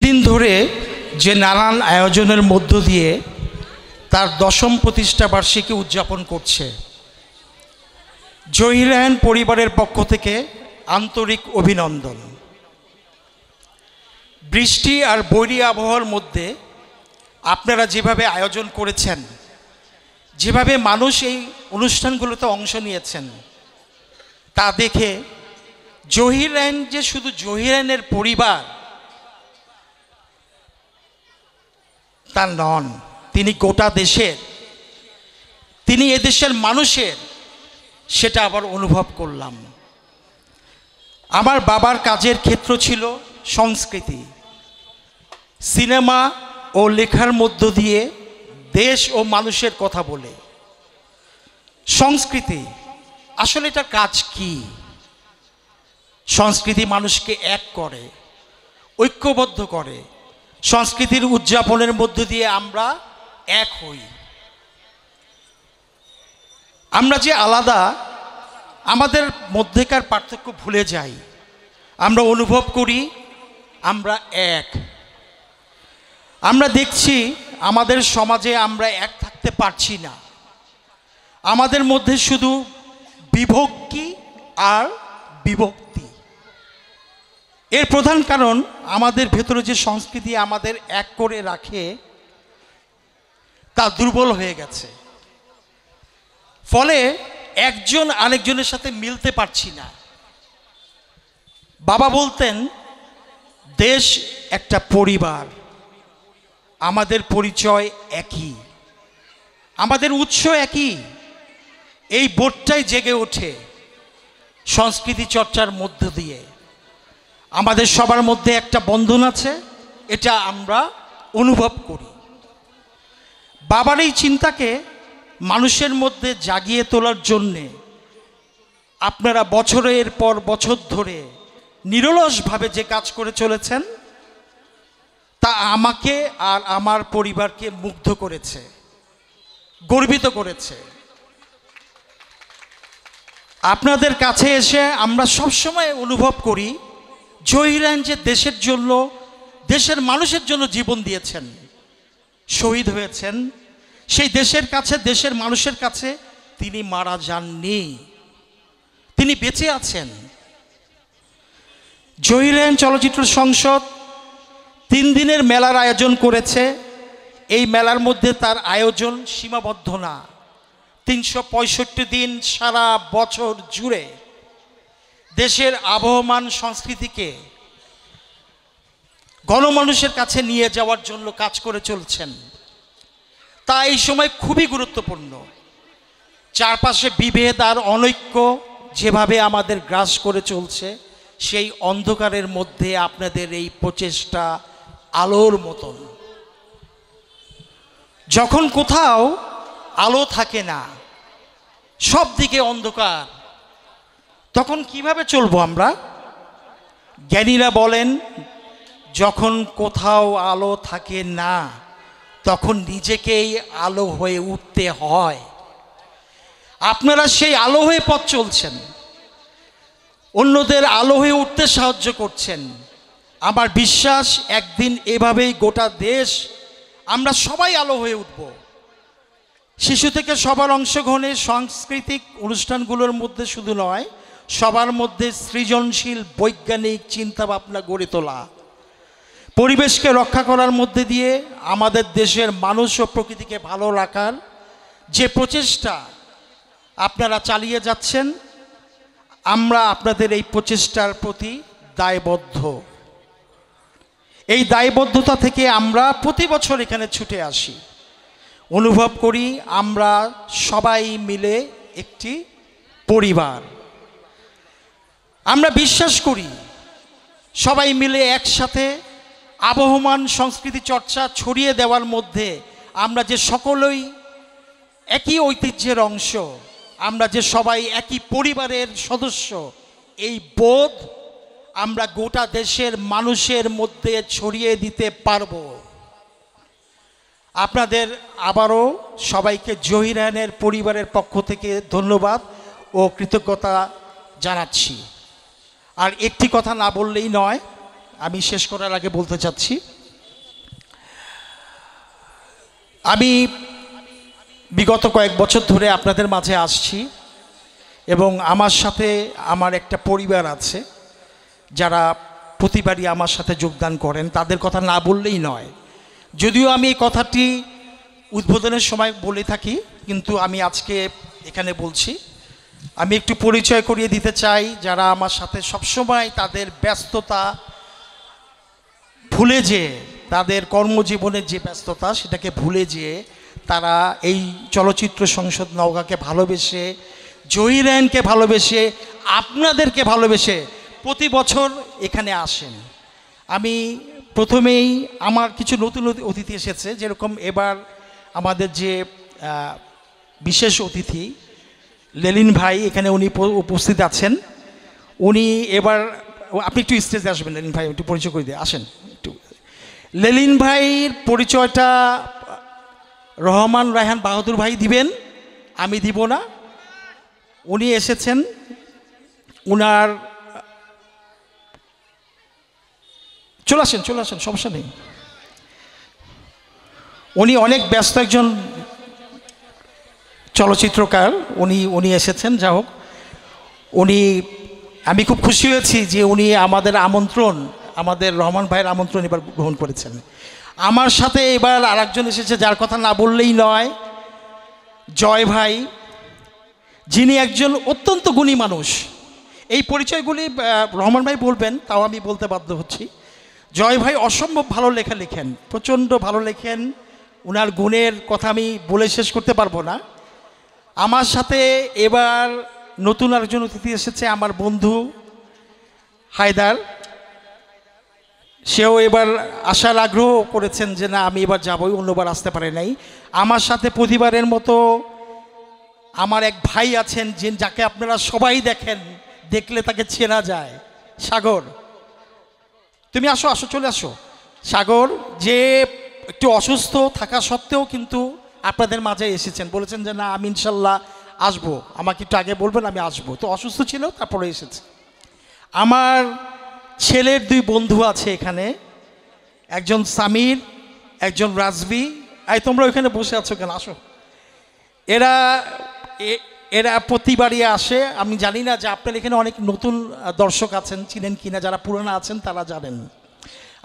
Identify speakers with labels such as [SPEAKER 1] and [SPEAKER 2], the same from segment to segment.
[SPEAKER 1] দিন ধরে যে নানান আয়োজনের মধ্য দিয়ে তার 10ম প্রতিষ্ঠা বার্ষিকী উদযাপন করছে, জহির রায়হান পরিবারের পক্ষ থেকে আন্তরিক অভিনন্দন। বৃষ্টি আর বৈরী আবহাওয়ার মধ্যে আপনারা যেভাবে আয়োজন করেছেন, যেভাবে মানুষ এই অনুষ্ঠানগুলোতে অংশ নিয়েছেন, তা দেখে জহির রায়হান যে শুধু জহির রায়হানের পরিবার তা নন, তিনি গোটা দেশের, তিনি এদেশের মানুষের, সেটা আবার অনুভব করলাম। আমার বাবার কাজের ক্ষেত্র ছিল সংস্কৃতি, সিনেমা ও লেখার মধ্য দিয়ে দেশ ও মানুষের কথা বলে। সংস্কৃতি আসলে এটার কাজ কি? সংস্কৃতি মানুষকে এক করে, ঐক্যবদ্ধ করে। সংস্কৃতির উদযাপনের মধ্য দিয়ে আমরা এক হই। আমরা যে আলাদা, আমাদের মধ্যেকার পার্থক্য ভুলে যাই। আমরা অনুভব করি আমরা এক। আমরা দেখছি আমাদের সমাজে আমরা এক থাকতে পারছি না। আমাদের মধ্যে শুধু বিভক্তি আর বিভক্তি। এর প্রধান কারণ আমাদের ভেতরে যে সংস্কৃতি আমাদের এক করে রাখে তা দুর্বল হয়ে গেছে। ফলে একজন আরেকজনের সাথে মিলতে পারছি না। বাবা বলতেন দেশ একটা পরিবার, আমাদের পরিচয় একই, আমাদের উৎস একই। এই বোধটাই জেগে ওঠে সংস্কৃতি চর্চার মধ্য দিয়ে। আমাদের সবার মধ্যে একটা বন্ধন আছে, এটা আমরা অনুভব করি। বাবার এই চিন্তাকে মানুষের মধ্যে জাগিয়ে তোলার জন্যে আপনারা বছরের পর বছর ধরে নিরলসভাবে যে কাজ করে চলেছেন, তা আমাকে আর আমার পরিবারকে মুগ্ধ করেছে, গর্বিত করেছে। আপনাদের কাছে এসে আমরা সবসময় অনুভব করি জহির রায়হান যে দেশের জন্য, দেশের মানুষের জন্য জীবন দিয়েছেন, শহীদ হয়েছেন, সেই দেশের কাছে, দেশের মানুষের কাছে তিনি মারা যাননি, তিনি বেঁচে আছেন। জহির রায়হান চলচ্চিত্র সংসদ 3 দিনের মেলার আয়োজন করেছে। এই মেলার মধ্যে তার আয়োজন সীমাবদ্ধ না, 365 দিন সারা বছর জুড়ে দেশের আবহমান সংস্কৃতিকে গণমানুষের কাছে নিয়ে যাওয়ার জন্য কাজ করে চলছেন। তা এই সময় খুবই গুরুত্বপূর্ণ। চারপাশে বিভেদ আর অনৈক্য যেভাবে আমাদের গ্রাস করে চলছে, সেই অন্ধকারের মধ্যে আপনাদের এই প্রচেষ্টা আলোর মতন। যখন কোথাও আলো থাকে না, সব দিকে অন্ধকার, তখন কিভাবে চলবো আমরা? জ্ঞানীরা বলেন যখন কোথাও আলো থাকে না, তখন নিজেকেই আলো হয়ে উঠতে হয়। আপনারা সেই আলো হয়ে পথ চলছেন, অন্যদের আলো হয়ে উঠতে সাহায্য করছেন। আমার বিশ্বাস একদিন এভাবেই গোটা দেশ আমরা সবাই আলো হয়ে উঠব। শিশু থেকে সবার অংশগ্রহণে সাংস্কৃতিক অনুষ্ঠানগুলোর মধ্যে শুধু নয়, সবার মধ্যে সৃজনশীল বৈজ্ঞানিক চিন্তাভাবনা গড়ে তোলা, পরিবেশকে রক্ষা করার মধ্যে দিয়ে আমাদের দেশের মানুষ ও প্রকৃতিকে ভালো রাখার যে প্রচেষ্টা আপনারা চালিয়ে যাচ্ছেন, আমরা আপনাদের এই প্রচেষ্টার প্রতি দায়বদ্ধ। এই দায়বদ্ধতা থেকে আমরা প্রতি বছর এখানে ছুটে আসি। অনুভব করি আমরা সবাই মিলে একটি পরিবার। আমরা বিশ্বাস করি সবাই মিলে একসাথে আবহমান সংস্কৃতি চর্চা ছড়িয়ে দেওয়ার মধ্যে আমরা যে সকলেই একই ঐতিহ্যের অংশ, আমরা যে সবাই একই পরিবারের সদস্য, এই বোধ আমরা গোটা দেশের মানুষের মধ্যে ছড়িয়ে দিতে পারব। আপনাদের আবারও সবাইকে জহির রায়হানের পরিবারের পক্ষ থেকে ধন্যবাদ ও কৃতজ্ঞতা জানাচ্ছি। আর একটি কথা না বললেই নয়, আমি শেষ করার আগে বলতে চাচ্ছি, আমি বিগত কয়েক বছর ধরে আপনাদের মাঝে আসছি এবং আমার সাথে আমার একটা পরিবার আছে যারা প্রতিবারই আমার সাথে যোগদান করেন, তাদের কথা না বললেই নয়। যদিও আমি এই কথাটি উদ্বোধনের সময় বলে থাকি, কিন্তু আমি আজকে এখানে বলছি। আমি একটু পরিচয় করিয়ে দিতে চাই যারা আমার সাথে সবসময় তাদের ব্যস্ততা ভুলে যেয়ে, তাদের কর্মজীবনের যে ব্যস্ততা সেটাকে ভুলে যেয়ে তারা এই চলচ্চিত্র সংসদ নওগাঁকে ভালোবেসে, জহির রায়হানকে ভালোবেসে, আপনাদেরকে ভালোবেসে প্রতি বছর এখানে আসেন। আমি প্রথমেই আমার কিছু নতুন অতিথি এসেছে, যেরকম এবার আমাদের যে বিশেষ অতিথি লেলিন ভাই, এখানে উনি উপস্থিত আছেন। উনি এবার, আপনি একটু স্টেজে আসবেন লেলিন ভাই, একটু পরিচয় করে দিয়ে আসেন একটু। লেলিন ভাইয়ের পরিচয়টা রহমান রায়হান বাহাদুর ভাই দিবেন, আমি দিব না। উনি এসেছেন, উনার চলে আসেন সমস্যা নেই। উনি অনেক ব্যস্ত একজন চলচ্চিত্রকার, উনি এসেছেন। যা হোক, আমি খুব খুশি হয়েছি যে উনি আমাদের আমন্ত্রণ, আমাদের রহমান ভাইয়ের আমন্ত্রণ এবার গ্রহণ করেছেন। আমার সাথে এবার আরেকজন এসেছে যার কথা না বললেই নয়, জয় ভাই, যিনি একজন অত্যন্ত গুণী মানুষ। এই পরিচয়গুলি রহমান ভাই বলবেন, তাও আমি বলতে বাধ্য হচ্ছি। জয় ভাই অসম্ভব ভালো লেখা লেখেন, প্রচণ্ড ভালো লেখেন। ওনার গুণের কথা আমি বলে শেষ করতে পারবো না। আমার সাথে এবার নতুন আরেকজন অতিথি এসেছে, আমার বন্ধু হায়দার। সেও এবার আসার আগ্রহ করেছেন যে না আমি এবার যাবই, অন্যবার আসতে পারে নাই। আমার সাথে প্রতিবারের মতো আমার এক ভাই আছেন, যাকে আপনারা সবাই দেখেন, দেখলে তাকে চেনা যায়, সাগর। তুমি আসো চলে আসো। সাগর, যে একটু অসুস্থ থাকা সত্ত্বেও কিন্তু আপনাদের মাঝে এসেছেন, বলেছেন যে না আমি ইনশাল্লাহ আসবো, আমাকে একটু আগে বলবেন, আমি আসবো। তো অসুস্থ ছিল, তারপরে এসেছে। আমার ছেলের দুই বন্ধু আছে এখানে, একজন সামির, একজন রাজবি। তোমরা ওইখানে বসে আছো কেন, আসো। এরা প্রতিবারই আসে। আমি জানি না যে আপনার এখানে অনেক নতুন দর্শক আছেন, চিনেন কিনা, যারা পুরনো আছেন তারা জানেন।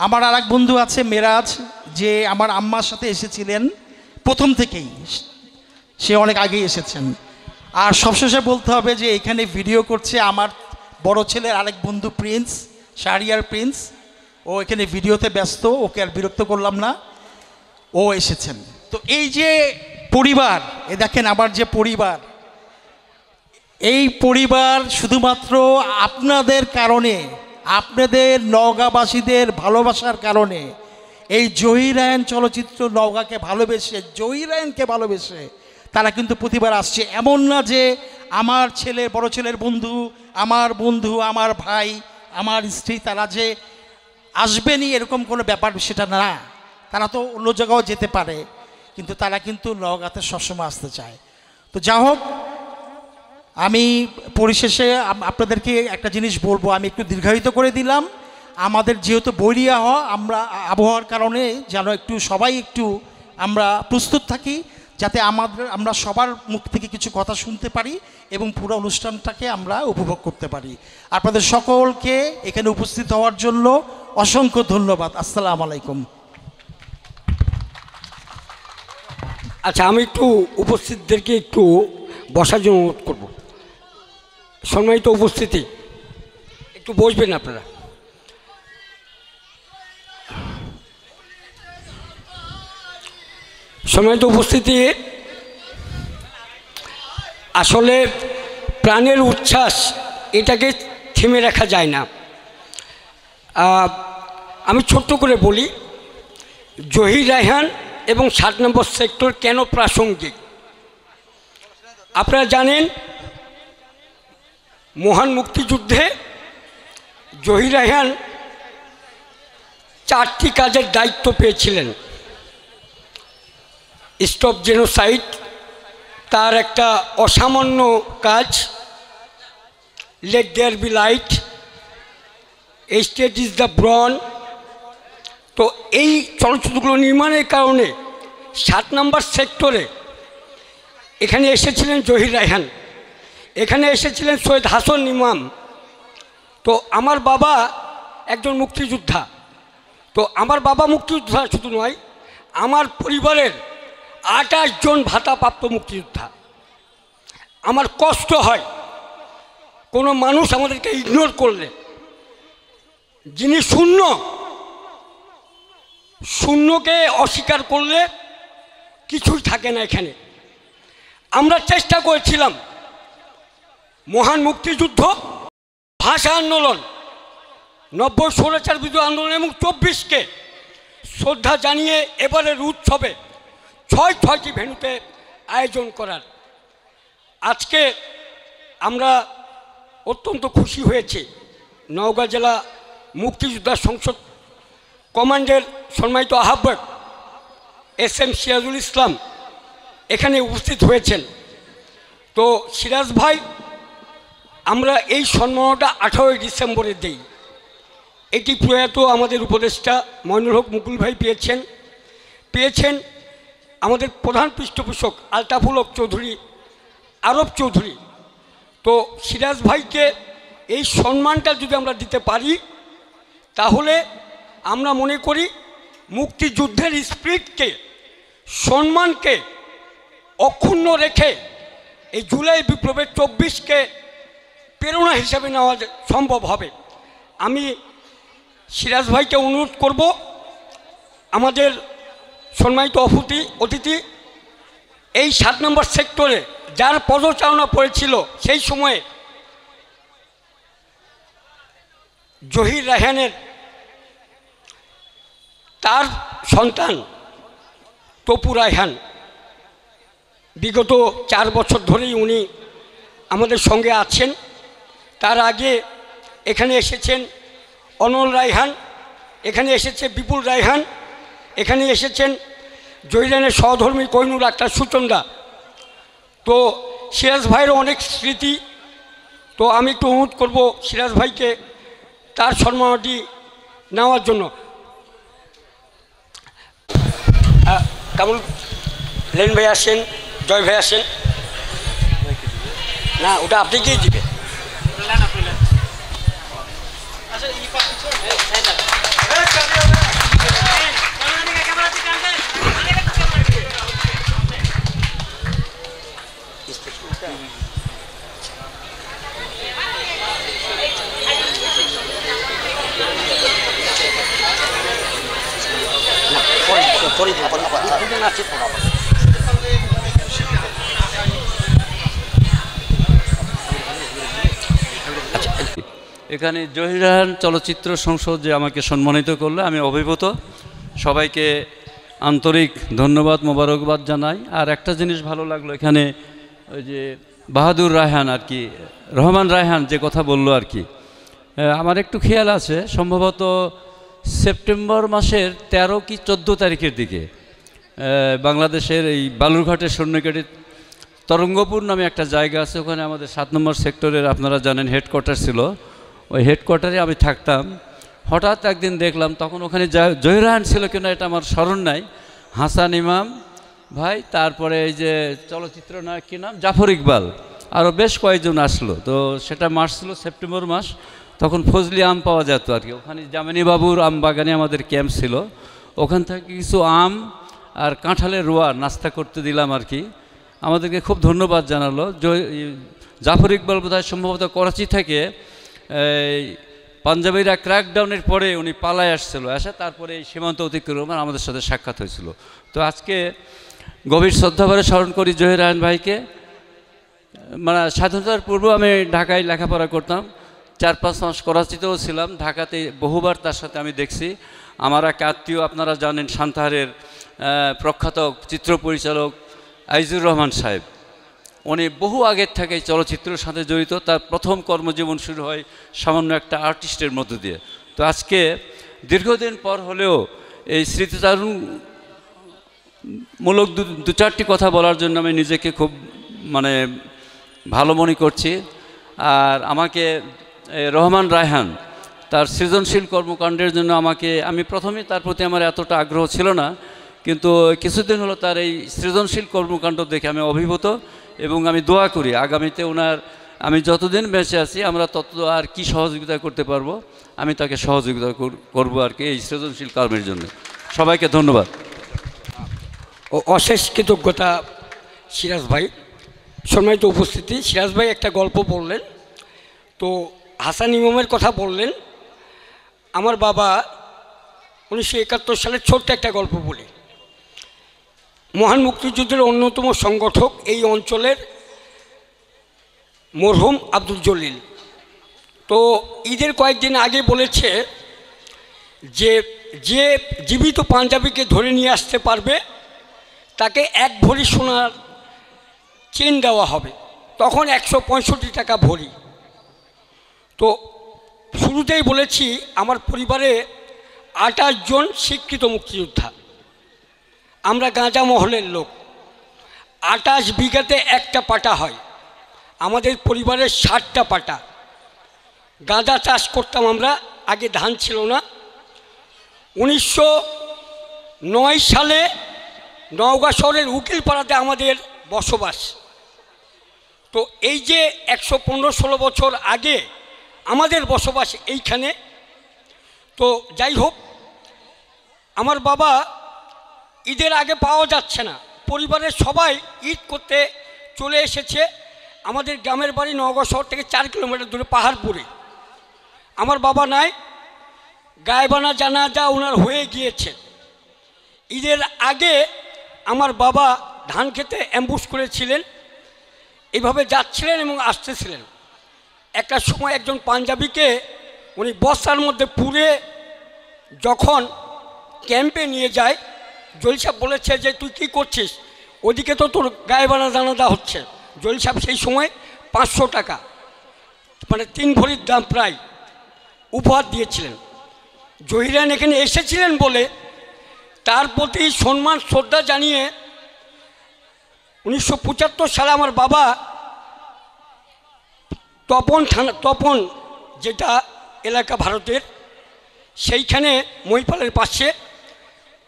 [SPEAKER 1] আমার আর এক বন্ধু আছে মেরাজ, যে আমার আম্মার সাথে এসেছিলেন প্রথম থেকেই, সে অনেক আগেই এসেছেন। আর সবশেষে বলতে হবে যে এখানে ভিডিও করছে আমার বড় ছেলের আরেক বন্ধু প্রিন্স, শাহরিয়ার প্রিন্স। ও এখানে ভিডিওতে ব্যস্ত, ওকে আর বিরক্ত করলাম না, ও এসেছেন। তো এই যে পরিবার, দেখেন আমার যে পরিবার, এই পরিবার শুধুমাত্র আপনাদের কারণে, আপনাদের নওগাঁবাসীদের ভালোবাসার কারণে, এই জহির রায়হান চলচ্চিত্র নওগাঁকে ভালোবেসে, জহির রায়হানকে ভালোবেসে তারা কিন্তু প্রতিবার আসছে। এমন না যে আমার ছেলে, বড় ছেলের বন্ধু, আমার ভাই, আমার স্ত্রী তারা যে আসবেনি এরকম কোনো ব্যাপার সেটা না। তারা তো অন্য জায়গাও যেতে পারে, কিন্তু তারা কিন্তু নওগাঁতে সবসময় আসতে চায়। তো যা হোক, আমি পরিশেষে আপনাদেরকে একটা জিনিস বলবো, আমি একটু দীর্ঘায়িত করে দিলাম। আমাদের যেহেতু বৈরিয়া আমরা আবহাওয়ার কারণে যেন একটু সবাই একটু আমরা প্রস্তুত থাকি, যাতে আমরা সবার মুখ থেকে কিছু কথা শুনতে পারি এবং পুরো অনুষ্ঠানটাকে আমরা উপভোগ করতে পারি। আপনাদের সকলকে এখানে উপস্থিত হওয়ার জন্য অসংখ্য ধন্যবাদ। আসসালামু আলাইকুম।
[SPEAKER 2] আচ্ছা, আমি একটু উপস্থিতদেরকে একটু বসার জন্য অনুরোধ করব। সম্মানিত উপস্থিতি, একটু বসবেন আপনারা। সম্মানিত উপস্থিতি, আসলে প্রাণের উচ্ছ্বাস এটাকে থেমে রাখা যায় না। আমি ছোট্ট করে বলি, জহির রায়হান এবং 7 নম্বর সেক্টর কেন প্রাসঙ্গিক। আপনারা জানেন, মহান মুক্তিযুদ্ধে জহির রায়হান 4টি কাজের দায়িত্ব পেয়েছিলেন। স্টপ জেনোসাইড তার একটা অসামান্য কাজ, লেট দেয়ার বি লাইট এই স্টেট ইজ দ্য ব্রন। তো এই চলচ্চিত্রগুলো নির্মাণের কারণে 7 নম্বর সেক্টরে এখানে এসেছিলেন জহির রায়হান, এখানে এসেছিলেন সৈয়দ হাসান ইমাম। তো আমার বাবা একজন মুক্তিযোদ্ধা। তো আমার বাবা মুক্তিযোদ্ধা শুধু নয়, আমার পরিবারের 28 জন ভাতাপ্রাপ্ত মুক্তিযোদ্ধা। আমার কষ্ট হয় কোনো মানুষ আমাদেরকে ইগনোর করলে, যিনি শূন্যকে অস্বীকার করলে কিছুই থাকে না এখানে। আমরা চেষ্টা করেছিলাম মহান মুক্তিযুদ্ধ, ভাষা আন্দোলন, 90 স্বৈরাচার বিরোধী আন্দোলন এবং 24কে শ্রদ্ধা জানিয়ে এবারের উৎসবে 6টি ভেন্যুতে আয়োজন করার। আজকে আমরা অত্যন্ত খুশি হয়েছি নওগাঁ জেলা মুক্তিযোদ্ধা সংসদ কমান্ডের সম্মানিত আহ্বায়ক SM সিরাজুল ইসলাম এখানে উপস্থিত হয়েছেন। তো সিরাজ ভাই, আমরা এই সম্মানটা 18 ডিসেম্বরে দেই। এটি প্রয়াত আমাদের উপদেষ্টা মইনুল হক মুকুল ভাই পেয়েছেন আমাদের প্রধান পৃষ্ঠপোষক আলতাফুল হক চৌধুরী, আরব চৌধুরী। তো সিরাজ ভাইকে এই সম্মানটা যদি আমরা দিতে পারি, তাহলে আমরা মনে করি মুক্তিযুদ্ধের স্পিরিটকে, সম্মানকে অক্ষুণ্ণ রেখে এই জুলাই বিপ্লবের 24কে প্রেরণা হিসাবে নেওয়া সম্ভব হবে। আমি সিরাজ ভাইকে অনুরোধ করব, আমাদের সম্মানিত অতিথি এই 7 নম্বর সেক্টরে যার পদচারণা পড়েছিল সেই সময়ে জহির রায়হানের তার সন্তান তপু রায়হান, বিগত 4 বছর ধরেই উনি আমাদের সঙ্গে আছেন। তার আগে এখানে এসেছেন অনল রায়হান, এখানে এসেছে বিপুল রায়হান, এখানে এসেছেন জহিরানের সহধর্মী কোহিনুর আক্তার সুচন্দা। তো সিরাজ ভাইয়েরও অনেক স্মৃতি। তো আমি একটু অনুরোধ করব সিরাজ ভাইকে তার সম্মানটি নেওয়ার জন্য। কামুল লেন ভাই আসেন, জয় ভাই আসেন। না, ওটা আপনাকেই দিবে।
[SPEAKER 3] এখানে জহির রায়হান চলচ্চিত্র সংসদ যে আমাকে সম্মানিত করলো, আমি অভিভূত। সবাইকে আন্তরিক ধন্যবাদ, মোবারকবাদ জানাই। আর একটা জিনিস ভালো লাগলো, এখানে ওই যে বাহাদুর রায়হান আর কি, রহমান রায়হান যে কথা বললো আর কি, আমার একটু খেয়াল আছে সম্ভবত সেপ্টেম্বর মাসের 13 কি 14 তারিখের দিকে বাংলাদেশের এই বালুরঘাটের সৈন্যঘাটে তরঙ্গপুর নামে একটা জায়গা আছে, ওখানে আমাদের 7 নম্বর সেক্টরের আপনারা জানেন হেডকোয়ার্টার ছিল। ওই হেডকোয়ার্টারে আমি থাকতাম। হঠাৎ একদিন দেখলাম, তখন ওখানে জহির রায়হান ছিল কিনা এটা আমার স্মরণ নাই, হাসান ইমাম ভাই, তারপরে এই যে চলচ্চিত্র নায়ক কী নাম, জাফর ইকবাল, আরও বেশ কয়েকজন আসলো। তো সেটা মাস ছিল সেপ্টেম্বর মাস, তখন ফজলি আম পাওয়া যেত আর কি। ওখানে জামিনী বাবুর আম বাগানে আমাদের ক্যাম্প ছিল, ওখান থেকে কিছু আম আর কাঁঠালের রোয়া নাস্তা করতে দিলাম আর কি। আমাদেরকে খুব ধন্যবাদ জানালো। জাফর ইকবাল বোধহয় সম্ভবত করাচি থেকে এই পাঞ্জাবিরা ক্র্যাকডাউনের পরে উনি পালায় আসছিল, আসে তারপরে এই সীমান্ত অতিক্রম আমাদের সাথে সাক্ষাৎ হয়েছিল। তো আজকে গভীর শ্রদ্ধাভরে স্মরণ করি জহির রায়হান ভাইকে। মানে স্বাধীনতার পূর্ব আমি ঢাকায় লেখাপড়া করতাম, 4-5 মাস করাচিতেও ছিলাম, ঢাকাতে বহুবার তার সাথে আমি দেখছি। আমার এক আত্মীয়, আপনারা জানেন সান্তাহারের প্রখ্যাত চিত্র পরিচালক আইজুর রহমান সাহেব, উনি বহু আগের থেকে চলচ্চিত্রের সাথে জড়িত। তার প্রথম কর্মজীবন শুরু হয় সামান্য একটা আর্টিস্টের মধ্য দিয়ে। তো আজকে দীর্ঘদিন পর হলেও এই স্মৃতিচারণমূলক 2-4টি কথা বলার জন্য আমি নিজেকে খুব মানে ভালো মনে করছি। আর আমাকে রহমান রায়হান তার সৃজনশীল কর্মকাণ্ডের জন্য আমি প্রথমে তার প্রতি আমার এতটা আগ্রহ ছিল না, কিন্তু কিছুদিন হলো তার এই সৃজনশীল কর্মকাণ্ড দেখে আমি অভিভূত এবং আমি দোয়া করি আগামীতে আমি যতদিন বেঁচে আছি আমরা তত আর কি সহযোগিতা করতে পারবো, আমি তাকে সহযোগিতা করবো আর কি এই সৃজনশীল কর্মের জন্য। সবাইকে ধন্যবাদ
[SPEAKER 2] ও অশেষ কৃতজ্ঞতা সিরাজ ভাই। সম্মানিত উপস্থিতি, সিরাজ ভাই একটা গল্প বললেন, তো হাসান ইমামের কথা বললেন। আমার বাবা 1971 সালে ছোট্ট একটা গল্প বলি। মহান মুক্তিযুদ্ধের অন্যতম সংগঠক এই অঞ্চলের মরহুম আব্দুল জলিল, তো ঈদের কয়েকদিন আগে বলেছে যে যে জীবিত পাঞ্জাবিকে ধরে নিয়ে আসতে পারবে তাকে 1 ভরি সোনার চেন দেওয়া হবে। তখন 165 টাকা ভরি। তো শুরুতেই বলেছি আমার পরিবারে 28 জন স্বীকৃত মুক্তিযোদ্ধা, আমরা গাঁজা মহলের লোক। 28 বিঘাতে একটা পাটা হয়, আমাদের পরিবারের 60টা পাটা। গাঁজা চাষ করতাম আমরা, আগে ধান ছিল না। 1909 সালে নওগাঁ শহরের উকিলপাড়াতে আমাদের বসবাস। তো এই যে 115-16 বছর আগে আমাদের বসবাস এইখানে। তো যাই হোক, আমার বাবা ঈদের আগে পাওয়া যাচ্ছে না, পরিবারের সবাই ঈদ করতে চলে এসেছে। আমাদের গ্রামের বাড়ি নওগাঁ শহর থেকে 4 কিলোমিটার দূরে পাহাড়পুরে। আমার বাবা নাই, গায়েবানা জানাজা ওনার হয়ে গিয়েছে। ঈদের আগে আমার বাবা ধান খেতে অ্যাম্বুশ করেছিলেন, এইভাবে যাচ্ছিলেন এবং আসতেছিলেন। একটা সময় একজন পাঞ্জাবিকে উনি বস্তার মধ্যে পুরে যখন ক্যাম্পে নিয়ে যায়, জলিল সাহেব বলেছে যে তুই কী করছিস, ওদিকে তো তোর গায়েবানা জানাজা হচ্ছে। জলিল সাহেব সেই সময় 500 টাকা, মানে 3 ভরির দাম প্রায়, উপহার দিয়েছিলেন। জহিরান এখানে এসেছিলেন বলে তার প্রতি সম্মান শ্রদ্ধা জানিয়ে 1975 সালে আমার বাবা তপন যেটা এলাকা ভারতের, সেইখানে মহিপালের পাশে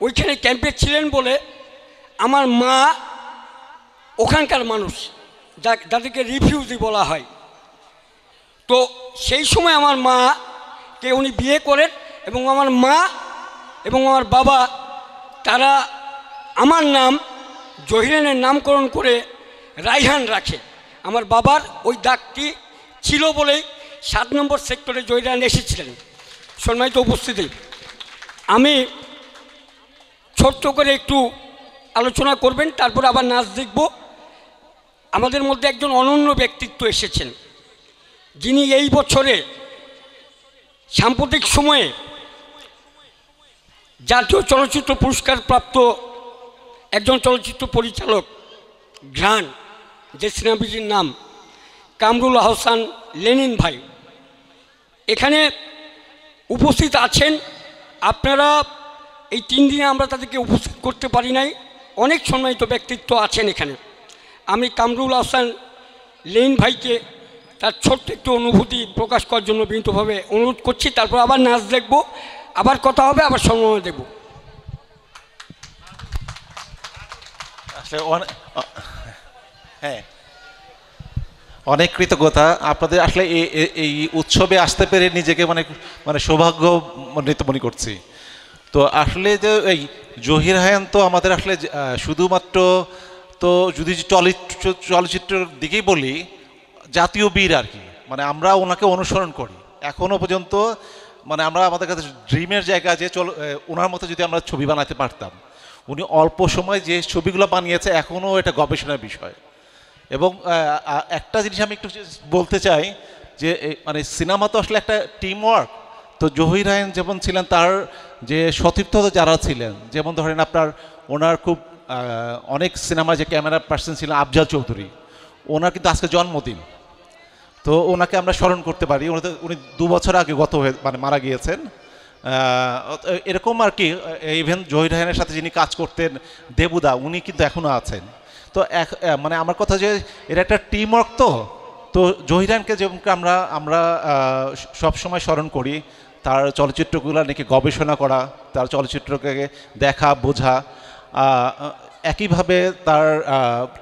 [SPEAKER 2] ওইখানে ক্যাম্পে ছিলেন বলে আমার মা ওখানকার মানুষ, যাদেরকে রিফিউজি বলা হয়। তো সেই সময় আমার মাকে উনি বিয়ে করেন এবং আমার মা এবং আমার বাবা তারা আমার নাম জহিরানের নামকরণ করে রায়হান রাখে। আমার বাবার ওই দাগটি ছিল বলেই 7 নম্বর সেক্টরে জহিরান এসেছিলেন। সম্মানিত উপস্থিতি, আমি ছোট্ট করে একটু আলোচনা করবেন, তারপর আবার নাচ দেখব। আমাদের মধ্যে একজন অনন্য ব্যক্তিত্ব এসেছেন, যিনি এই বছরে সাম্প্রতিক সময়ে জাতীয় চলচ্চিত্র পুরস্কার প্রাপ্ত একজন চলচ্চিত্র পরিচালক, ঘ্রাণ, যে সিনেমাটির নাম কামরুল আহসান লেনিন ভাই, এখানে উপস্থিত আছেন। আপনারা এই 3 দিনে আমরা তাদেরকে উপস্থিত করতে পারি নাই, অনেক সম্মানিত ব্যক্তিত্ব আছেন এখানে। আমি কামরুল আহসান লেনিন ভাইকে তার ছোট্ট একটু অনুভূতি প্রকাশ করার জন্য বিনীতভাবে অনুরোধ করছি। তারপর আবার নাচ দেখব, আবার কথা হবে, আবার সম্মান দেব।
[SPEAKER 4] আসলে হ্যাঁ, অনেক কৃতজ্ঞতা আপনাদের। আসলে এই উৎসবে আসতে পেরে নিজেকে মানে সৌভাগ্যমণ্ডিত মনে করছি। তো আসলে যে এই জহির রায়হান তো আমাদের আসলে শুধুমাত্র তো যদি চলচ্চিত্রের দিকেই বলি জাতীয় বীর আর কি, মানে আমরা ওনাকে অনুসরণ করি এখনও পর্যন্ত। মানে আমরা আমাদের কাছে ড্রিমের জায়গা যে ওনার মতো যদি আমরা ছবি বানাতে পারতাম। উনি অল্প সময় যে ছবিগুলো বানিয়েছে এখনও এটা গবেষণার বিষয়। এবং একটা জিনিস আমি একটু বলতে চাই যে মানে সিনেমা তো আসলে একটা টিম ওয়ার্ক। তো জহির রায়হান যেমন ছিলেন, তার যে সতীর্থ যারা ছিলেন, যেমন ধরেন আপনার ওনার খুব অনেক সিনেমার যে ক্যামেরা পার্সন ছিলেন আফজাল চৌধুরী, ওনার কিন্তু আজকে জন্মদিন। তো ওনাকে আমরা স্মরণ করতে পারি। উনি 2 বছর আগে মারা গিয়েছেন। এরকম আর কি। ইভেন জহির রায়হানের সাথে যিনি কাজ করতেন দেবুদা, উনি কিন্তু এখনও আছেন। তো মানে আমার কথা যে এটা একটা টিম ওয়ার্ক। তো জহির রায়হানকে যেমন আমরা সবসময় স্মরণ করি, তার চলচ্চিত্রগুলো নাকি গবেষণা করা, তার চলচ্চিত্রকে দেখা বোঝা। একইভাবে তার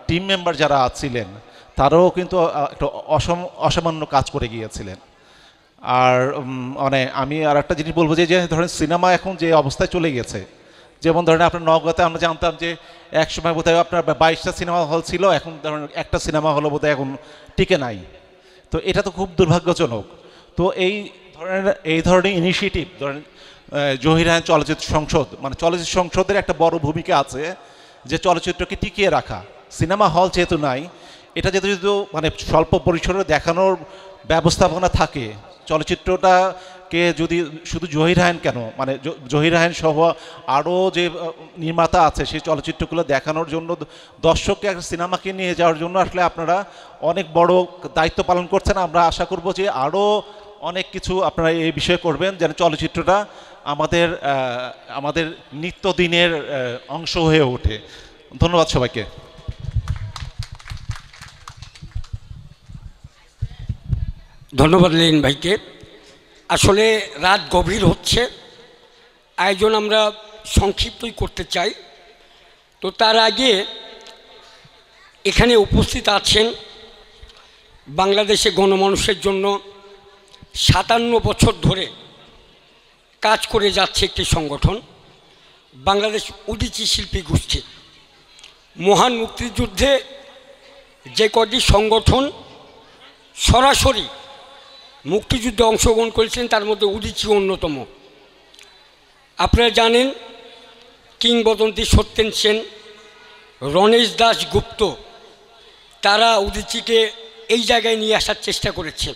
[SPEAKER 4] টিম মেম্বার যারা ছিলেন তারাও কিন্তু একটা অসামান্য কাজ করে গিয়েছিলেন। আর মানে আমি আর একটা জিনিস বলবো যে ধরেন সিনেমা এখন যে অবস্থায় চলে গেছে, যেমন ধরেন আপনার নওগাঁতে আমরা জানতাম যে এক সময় বোধহয় আপনার 22টা সিনেমা হল ছিল, এখন ধরেন একটা সিনেমা হল বোধহয় এখন টিকে নাই। তো এটা তো খুব দুর্ভাগ্যজনক। তো এই ধরনের ইনিশিয়েটিভ ধরেন জহির রায়হান চলচ্চিত্র সংসদ, মানে চলচ্চিত্র সংসদের একটা বড় ভূমিকা আছে যে চলচ্চিত্রকে টিকিয়ে রাখা। সিনেমা হল যেহেতু নাই, এটা যেহেতু মানে স্বল্প পরিসরে দেখানোর ব্যবস্থাপনা থাকে, চলচ্চিত্রটাকে যদি শুধু জহির রায়হান কেন, মানে জহির রায়হান সহ আরও যে নির্মাতা আছে সেই চলচ্চিত্রগুলো দেখানোর জন্য, দর্শককে একটা সিনেমাকে নিয়ে যাওয়ার জন্য আসলে আপনারা অনেক বড় দায়িত্ব পালন করছেন। আমরা আশা করব যে আরও অনেক কিছু আপনারা এই বিষয়ে করবেন, যেন চলচ্চিত্রটা আমাদের নিত্যদিনের অংশ হয়ে ওঠে। ধন্যবাদ সবাইকে।
[SPEAKER 2] ধন্যবাদ লিন ভাইকে। আসলে রাত গভীর হচ্ছে, আয়োজন আমরা সংক্ষিপ্তই করতে চাই। তো তার আগে এখানে উপস্থিত আছেন বাংলাদেশে গণমানুষের জন্য 57 বছর ধরে কাজ করে যাচ্ছে একটি সংগঠন, বাংলাদেশ উদীচী শিল্পী গোষ্ঠী। মহান মুক্তিযুদ্ধে যে কটি সংগঠন সরাসরি মুক্তিযুদ্ধে অংশগ্রহণ করেছেন তার মধ্যে উদীচী অন্যতম। আপনারা জানেন কিংবদন্তি সত্যেন সেন, রণেশ দাশগুপ্ত, তারা উদীচীকে এই জায়গায় নিয়ে আসার চেষ্টা করেছে।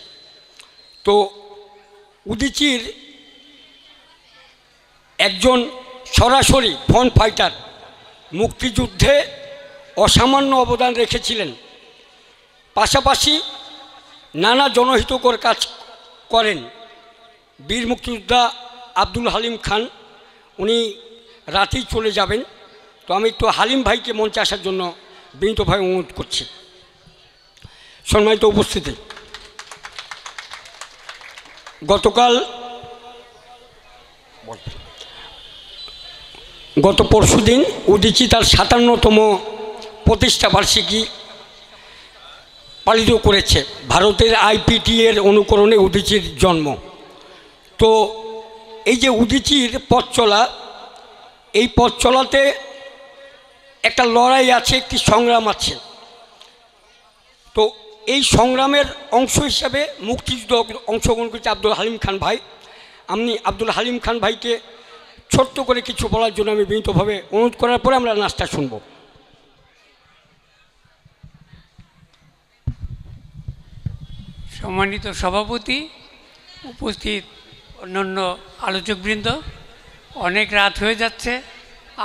[SPEAKER 2] তো উদীচীর একজন সরাসরি ফ্রন্ট ফাইটার, মুক্তিযুদ্ধে অসামান্য অবদান রেখেছিলেন, পাশাপাশি নানা জনহিতকর কাজ করেন। বীর মুক্তিযোদ্ধা আব্দুল হালিম খান, উনি রাতেই চলে যাবেন। তো আমি একটু হালিম ভাইকে মঞ্চে আসার জন্য বিনীতভাবে অনুরোধ করছি। সম্মানিত উপস্থিতি, গত পরশুদিন উদীচী তার 57তম প্রতিষ্ঠা বার্ষিকী পালিত করেছে। ভারতের আইপিটি এর অনুকরণে উদীচীর জন্ম। তো এই যে উদীচীর পথ চলা, এই পথ চলাতে একটা লড়াই আছে, একটি সংগ্রাম আছে। তো এই সংগ্রামের অংশ হিসাবে মুক্তিযুদ্ধ অংশগ্রহণ করেছে আব্দুল হালিম খান ভাই। আমি আব্দুল হালিম খান ভাইকে ছোট্ট করে কিছু বলার জন্য আমি বিনীতভাবে অনুরোধ করার পরে আমরা নাচটা শুনব।
[SPEAKER 5] সম্মানিত সভাপতি, উপস্থিত অন্যান্য আলোচকবৃন্দ, অনেক রাত হয়ে যাচ্ছে,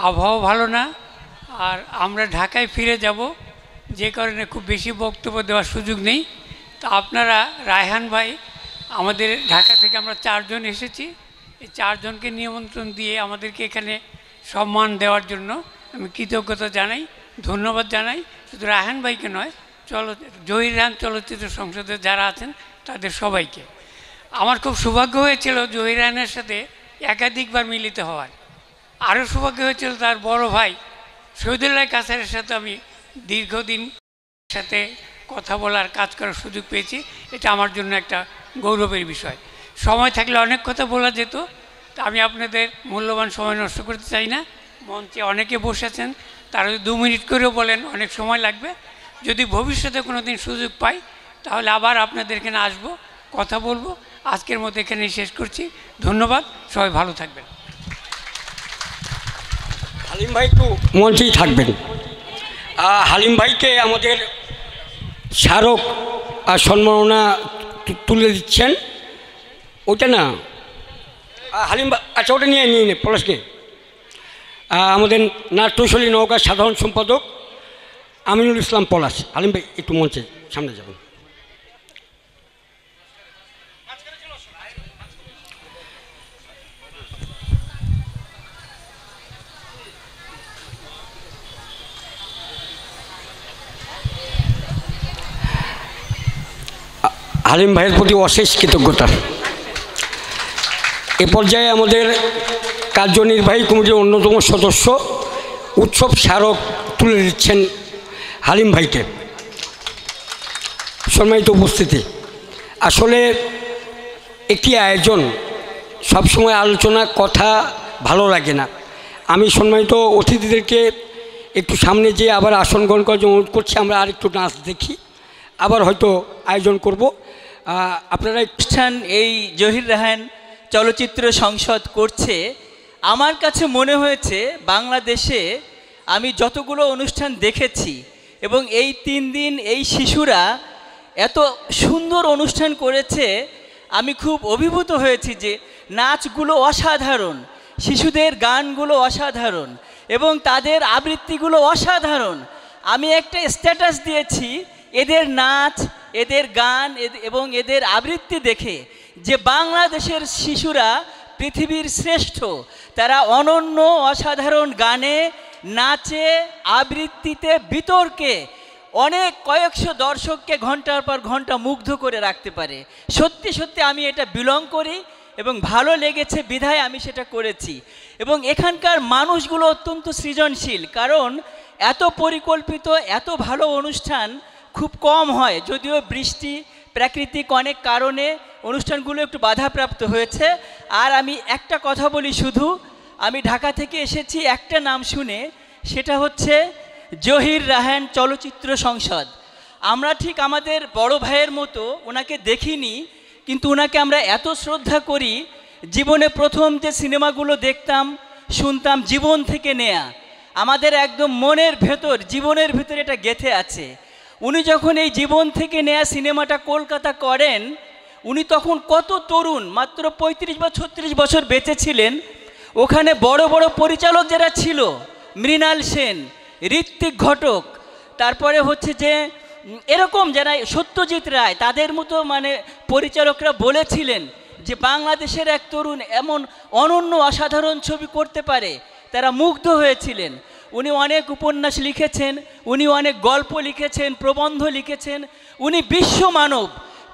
[SPEAKER 5] আবহাওয়া ভালো না, আর আমরা ঢাকায় ফিরে যাব, যে কারণে খুব বেশি বক্তব্য দেওয়ার সুযোগ নেই। তো আপনারা রায়হান ভাই, আমাদের ঢাকা থেকে আমরা 4 জন এসেছি, এই 4 জনকে নিমন্ত্রণ দিয়ে আমাদেরকে এখানে সম্মান দেওয়ার জন্য আমি কৃতজ্ঞতা জানাই, ধন্যবাদ জানাই। শুধু রায়হান ভাইকে নয়, জহির রায়হান চলচ্চিত্র সংসদে যারা আছেন তাদের সবাইকে। আমার খুব সৌভাগ্য হয়েছিল জহির রায়হানের সাথে একাধিকবার মিলিত হওয়ার। আরও সৌভাগ্য হয়েছিল তার বড় ভাই শহীদুল্লাহ কাসারের সাথে আমি দীর্ঘদিন সাথে কথা বলার, কাজ করার সুযোগ পেয়েছি। এটা আমার জন্য একটা গৌরবের বিষয়। সময় থাকলে অনেক কথা বলা যেত, তা আমি আপনাদের মূল্যবান সময় নষ্ট করতে চাই না। মঞ্চে অনেকে বসেছেন, তারা যদি 2 মিনিট করেও বলেন অনেক সময় লাগবে। যদি ভবিষ্যতে কোনো দিন সুযোগ পাই তাহলে আবার আপনাদের এখানে আসবো, কথা বলবো। আজকের মতো এখানেই শেষ করছি। ধন্যবাদ, সবাই ভালো থাকবেন।
[SPEAKER 2] হালিম ভাই একটু মঞ্চেই থাকবেন। হালিম ভাইকে আমাদের স্মারক আর সম্মাননা তুলে দিচ্ছেন। ওটা না হালিম ভাই, আচ্ছা ওটা নিয়ে নিয়ে পলাশকে। আমাদের নাট্যশৈলী নওগাঁর সাধারণ সম্পাদক আমিনুল ইসলাম পলাশ। হালিম ভাই একটু মঞ্চে সামনে যাবেন। হালিম ভাইয়ের প্রতি অশেষ কৃতজ্ঞতা। এ পর্যায়ে আমাদের কার্যনির্বাহী কমিটির অন্যতম সদস্য উৎসব স্মারক তুলে দিচ্ছেন হালিম ভাইকে। সম্মানিত উপস্থিতি, আসলে একটি আয়োজন সবসময় আলোচনা কথা ভালো লাগে না। আমি সম্মানিত অতিথিদেরকে একটু সামনে যেয়ে আবার আসন গ্রহণ করার জন্য অনুরোধ করছি। আমরা আর একটু নাচ দেখি, আবার হয়তো আয়োজন করব। আপনারা
[SPEAKER 6] অনুষ্ঠান এই জহির রায়হান চলচ্চিত্র সংসদ করছে, আমার কাছে মনে হয়েছে বাংলাদেশে আমি যতগুলো অনুষ্ঠান দেখেছি এবং এই 3 দিন এই শিশুরা এত সুন্দর অনুষ্ঠান করেছে, আমি খুব অভিভূত হয়েছি যে নাচগুলো অসাধারণ, শিশুদের গানগুলো অসাধারণ এবং তাদের আবৃত্তিগুলো অসাধারণ। আমি একটা স্ট্যাটাস দিয়েছি এদের নাচ, এদের গান এবং এদের আবৃত্তি দেখে যে বাংলাদেশের শিশুরা পৃথিবীর শ্রেষ্ঠ। তারা অনন্য অসাধারণ গানে, নাচে, আবৃত্তিতে, বিতর্কে অনেক কয়েকশো দর্শককে ঘন্টার পর ঘন্টা মুগ্ধ করে রাখতে পারে। সত্যি সত্যি আমি এটা বিলং করি এবং ভালো লেগেছে বিধায় আমি সেটা করেছি। এবং এখানকার মানুষগুলো অত্যন্ত সৃজনশীল, কারণ এত পরিকল্পিত এত ভালো অনুষ্ঠান খুব কম হয়। যদিও বৃষ্টি, প্রাকৃতিক অনেক কারণে অনুষ্ঠানগুলো একটু বাধাপ্রাপ্ত হয়েছে। আর আমি একটা কথা বলি, শুধু আমি ঢাকা থেকে এসেছি একটা নাম শুনে, সেটা হচ্ছে জহির রায়হান চলচ্চিত্র সংসদ। আমরা ঠিক আমাদের বড় ভাইয়ের মতো ওনাকে দেখিনি, কিন্তু ওনাকে আমরা এত শ্রদ্ধা করি। জীবনে প্রথম যে সিনেমাগুলো দেখতাম শুনতাম জীবন থেকে নেয়া, আমাদের একদম মনের ভেতর, জীবনের ভেতর এটা গেঁথে আছে। উনি যখন এই জীবন থেকে নেয়া সিনেমাটা কলকাতা করেন, উনি তখন কত তরুণ, মাত্র 35 বা 36 বছর বেঁচে ছিলেন। ওখানে বড় বড় পরিচালক যারা ছিল, মৃণাল সেন, ঋত্বিক ঘটক, তারপরে হচ্ছে যে এরকম যারা সত্যজিৎ রায়, তাদের মতো মানে পরিচালকরা বলেছিলেন যে বাংলাদেশের এক তরুণ এমন অনন্য অসাধারণ ছবি করতে পারে, তারা মুগ্ধ হয়েছিলেন। উনি অনেক উপন্যাস লিখেছেন, উনি অনেক গল্প লিখেছেন, প্রবন্ধ লিখেছেন। উনি বিশ্ব মানব,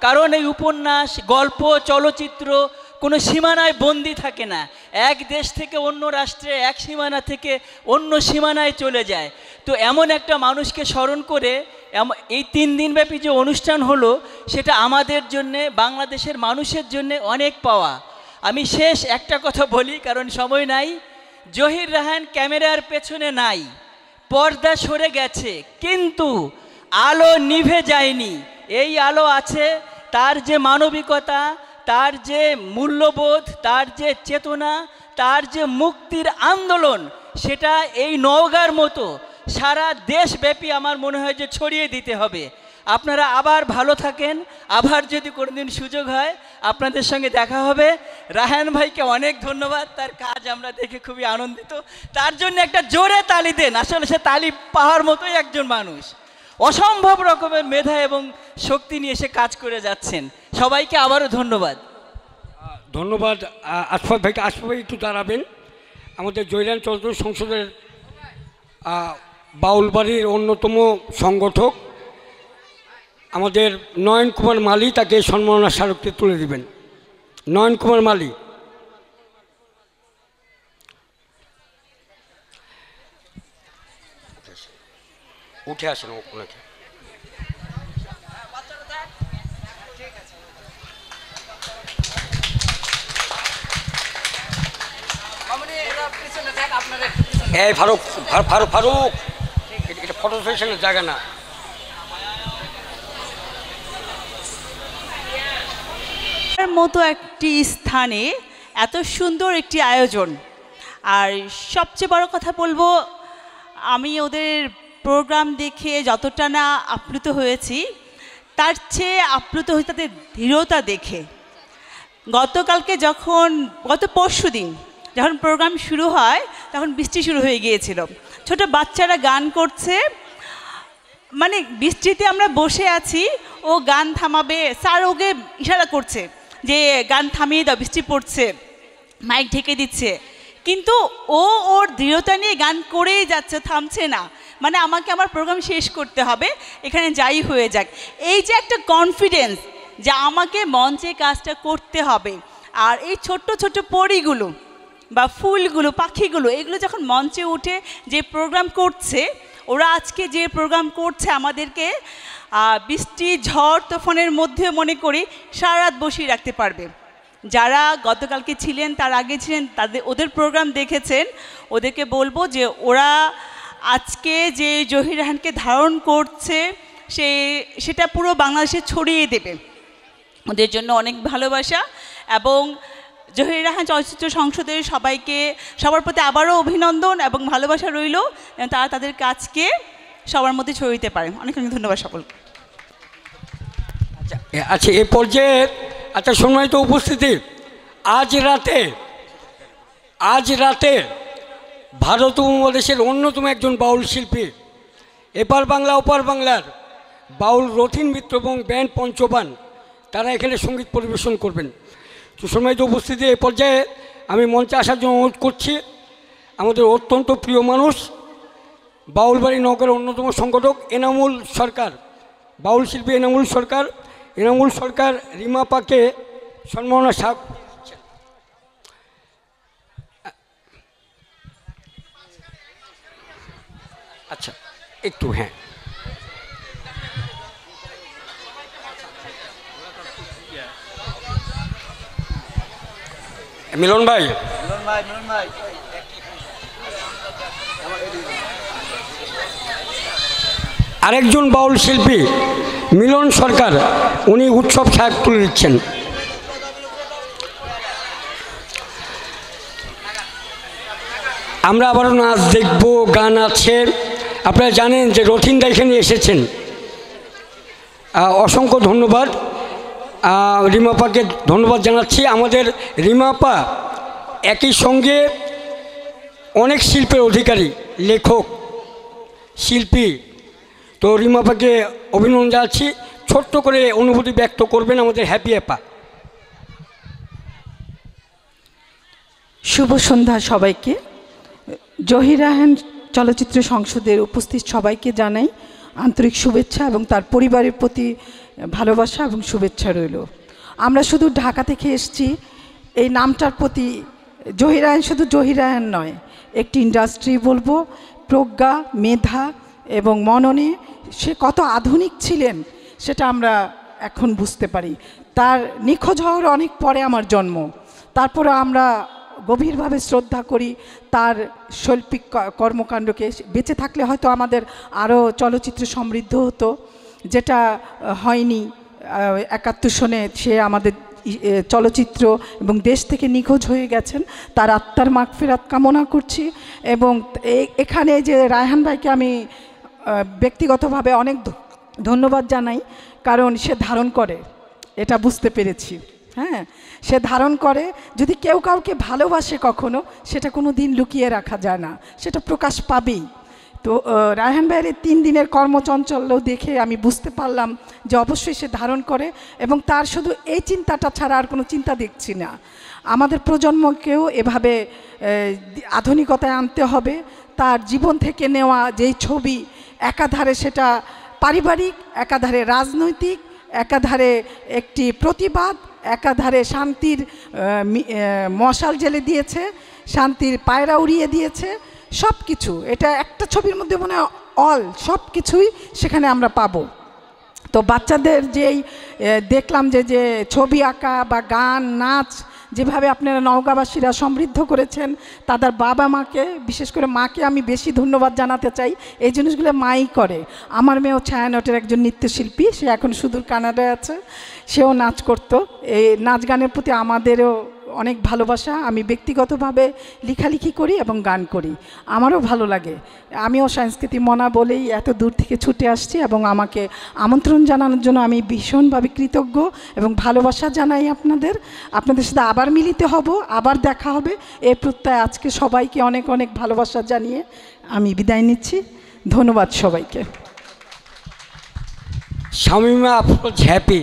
[SPEAKER 6] কারণ এই উপন্যাস, গল্প, চলচ্চিত্র কোনো সীমানায় বন্দি থাকে না। এক দেশ থেকে অন্য রাষ্ট্রে, এক সীমানা থেকে অন্য সীমানায় চলে যায়। তো এমন একটা মানুষকে স্মরণ করে এই 3 দিনব্যাপী যে অনুষ্ঠান হলো, সেটা আমাদের জন্যে, বাংলাদেশের মানুষের জন্যে অনেক পাওয়া। আমি শেষ একটা কথা বলি, কারণ সময় নাই। জহির রায়হান ক্যামেরার পেছনে নাই, পর্দা সরে গেছে, কিন্তু আলো নিভে যায়নি। এই আলো আছে, তার যে মানবিকতা, তার যে মূল্যবোধ, তার যে চেতনা, তার যে মুক্তির আন্দোলন, সেটা এই নওগাঁর মতো সারা দেশব্যাপী আমার মনে হয় যে ছড়িয়ে দিতে হবে। আপনারা আবার ভালো থাকেন, আবার যদি কোনোদিন সুযোগ হয় আপনাদের সঙ্গে দেখা হবে। রায়হান ভাইকে অনেক ধন্যবাদ, তার কাজ আমরা দেখে খুবই আনন্দিত। তার জন্য একটা জোরে তালি দেন। আসলে সে তালি পাওয়ার মতোই একজন মানুষ, অসম্ভব রকমের মেধা এবং শক্তি নিয়ে এসে কাজ করে যাচ্ছেন। সবাইকে আবারও ধন্যবাদ।
[SPEAKER 2] ধন্যবাদ আশফাক ভাইকে। আশফাক ভাই একটু দাঁড়াবেন। আমাদের জহির চলচ্চিত্র সংসদের বাউলবাড়ির অন্যতম সংগঠক আমাদের নয়ন কুমার মালী, তাকে সম্মাননা স্মারকটি তুলে দিবেন। নয়ন কুমার মালী। উঠে আসেন ওনাকে। এই ফারুক, ফারুক, ফারুক, এটা ফটো সেশনের জায়গা না।
[SPEAKER 7] মতো একটি স্থানে এত সুন্দর একটি আয়োজন, আর সবচেয়ে বড় কথা বলবো, আমি ওদের প্রোগ্রাম দেখে যতটা না আপ্লুত হয়েছি, তার চেয়ে আপ্লুত হয়েছে তাদের দৃঢ়তা দেখে। গত পরশু দিন যখন প্রোগ্রাম শুরু হয়, তখন বৃষ্টি শুরু হয়ে গিয়েছিল। ছোট বাচ্চারা গান করছে, মানে বৃষ্টিতে আমরা বসে আছি, ও গান থামাবে, স্যার ওকে ইশারা করছে যে গান থামিয়ে দাও, বৃষ্টি পড়ছে, মাইক ঢেকে দিচ্ছে, কিন্তু ও ওর দৃঢ়তা নিয়ে গান করেই যাচ্ছে, থামছে না। মানে আমাকে আমার প্রোগ্রাম শেষ করতে হবে, এখানে যাই হয়ে যাক। এই যে একটা কনফিডেন্স যে আমাকে মঞ্চে কাজটা করতে হবে, আর এই ছোট্ট ছোট্ট পরীগুলো বা ফুলগুলো, পাখিগুলো, এগুলো যখন মঞ্চে উঠে যে প্রোগ্রাম করছে, ওরা আজকে যে প্রোগ্রাম করছে আমাদেরকে বৃষ্টি, ঝড়, তুফানের মধ্যে মনে করি সারা রাত বসিয়ে রাখতে পারবে। যারা গতকালকে ছিলেন, তার আগে ছিলেন, ওদের প্রোগ্রাম দেখেছেন, ওদেরকে বলবো যে ওরা আজকে যে জহির রায়হানকে ধারণ করছে সেটা পুরো বাংলাদেশে ছড়িয়ে দেবে। ওদের জন্য অনেক ভালোবাসা, এবং জহির রায়হান চলচ্চিত্র সংসদের সবাইকে, সবার প্রতি আবারও অভিনন্দন এবং ভালোবাসা রইল, তারা তাদের কাজকে সবার মধ্যে ছড়িয়ে দিতে পারে। অনেক অনেক ধন্যবাদ সকলকে।
[SPEAKER 2] আচ্ছা, এ পর্যায়ে একটা সম্মানিত উপস্থিতি, আজ রাতে ভারত উপমহাদেশের অন্যতম একজন বাউল শিল্পী, এপার বাংলা ওপার বাংলার বাউল রথিন মিত্র এবং ব্যান্ড পঞ্চবান, তারা এখানে সঙ্গীত পরিবেশন করবেন। তো সম্মানিত উপস্থিতি, এ পর্যায়ে আমি মঞ্চে আসার জন্য অনুরোধ করছি আমাদের অত্যন্ত প্রিয় মানুষ, বাউলবাড়ি নগরের অন্যতম সংগঠক এনামুল সরকার, বাউল শিল্পী এনামুল সরকার রিমা পাকে সম্মাননা সাপ। আচ্ছা, একটু হ্যাঁ, মিলন ভাই আরেকজন বাউল শিল্পী মিলন সরকার, উনি উৎসব সাহেব তুলে দিচ্ছেন। আমরা আবারও নাচ দেখব, গান আছে। আপনারা জানেন যে রথিনদা এখানে এসেছেন, অসংখ্য ধন্যবাদ। রিমাপাকে ধন্যবাদ জানাচ্ছি। আমাদের রিমাপা একই সঙ্গে অনেক শিল্পের অধিকারী, লেখক, শিল্পী। তো রিমাপাকে অভিনন্দন জানাচ্ছি। ছোট্ট করে অনুভূতি ব্যক্ত করবেন আমাদের হ্যাপি আপা।
[SPEAKER 8] শুভ সন্ধ্যা সবাইকে। জহির রায়হান চলচ্চিত্র সংসদের উপস্থিত সবাইকে জানাই আন্তরিক শুভেচ্ছা এবং তার পরিবারের প্রতি ভালোবাসা এবং শুভেচ্ছা রইল। আমরা শুধু ঢাকা থেকে এসেছি, এই নামটার প্রতি জহির রায়হান শুধু জহির রায়হান নয়, একটি ইন্ডাস্ট্রি বলবো, প্রজ্ঞা, মেধা এবং মননে সে কত আধুনিক ছিলেন সেটা আমরা এখন বুঝতে পারি। তার নিখোঁজ হওয়ার অনেক পরে আমার জন্ম, তারপরে আমরা গভীরভাবে শ্রদ্ধা করি তার শৈল্পিক কর্মকাণ্ডকে। বেঁচে থাকলে হয়তো আমাদের আরও চলচ্চিত্র সমৃদ্ধ হতো, যেটা হয়নি। 71 সনে সে আমাদের চলচ্চিত্র এবং দেশ থেকে নিখোঁজ হয়ে গেছেন। তার আত্মার মাগফিরাত কামনা করছি। এবং এখানে যে রায়হান ভাইকে আমি ব্যক্তিগতভাবে অনেক ধন্যবাদ জানাই, কারণ সে ধারণ করে, এটা বুঝতে পেরেছি। হ্যাঁ, সে ধারণ করে। যদি কেউ কাউকে ভালোবাসে কখনো, সেটা কোনো দিন লুকিয়ে রাখা যায় না, সেটা প্রকাশ পাবেই। তো রায়হান ভাইয়ের 3 দিনের কর্মচঞ্চল্য দেখে আমি বুঝতে পারলাম যে অবশ্যই সে ধারণ করে, এবং তার শুধু এই চিন্তাটা ছাড়া আর কোনো চিন্তা দেখছি না। আমাদের প্রজন্মকেও এভাবে আধুনিকতায় আনতে হবে। তার জীবন থেকে নেওয়া যেই ছবি, একাধারে সেটা পারিবারিক, একাধারে রাজনৈতিক, একাধারে একটি প্রতিবাদ, একাধারে শান্তির মশাল জ্বেলে দিয়েছে, শান্তির পায়রা উড়িয়ে দিয়েছে, সব কিছু। এটা একটা ছবির মধ্যে মনে হয় সব কিছুই সেখানে আমরা পাবো। তো বাচ্চাদের যেই দেখলাম যে ছবি আঁকা বা গান, নাচ, যেভাবে আপনারা নওগাঁবাসীরা সমৃদ্ধ করেছেন, তাদের বাবা মাকে, বিশেষ করে মাকে আমি বেশি ধন্যবাদ জানাতে চাই। এই জিনিসগুলো মাই করে। আমার মেয়েও ছায়ানটের একজন নৃত্যশিল্পী, সে এখন সুদূর কানাডায় আছে, সেও নাচ করতো। এই নাচ গানের প্রতি আমাদেরও অনেক ভালোবাসা। আমি ব্যক্তিগতভাবে লেখালেখি করি এবং গান করি, আমারও ভালো লাগে। আমিও সংস্কৃতি মনা বলেই এত দূর থেকে ছুটে আসছি, এবং আমাকে আমন্ত্রণ জানানোর জন্য আমি ভীষণভাবে কৃতজ্ঞ এবং ভালোবাসা জানাই আপনাদের সাথে আবার মিলিত হব, আবার দেখা হবে এই প্রত্যয় আজকে সবাইকে অনেক অনেক ভালোবাসা জানিয়ে আমি বিদায় নিচ্ছি। ধন্যবাদ সবাইকে।
[SPEAKER 2] শামীমা আফরোজ হ্যাপি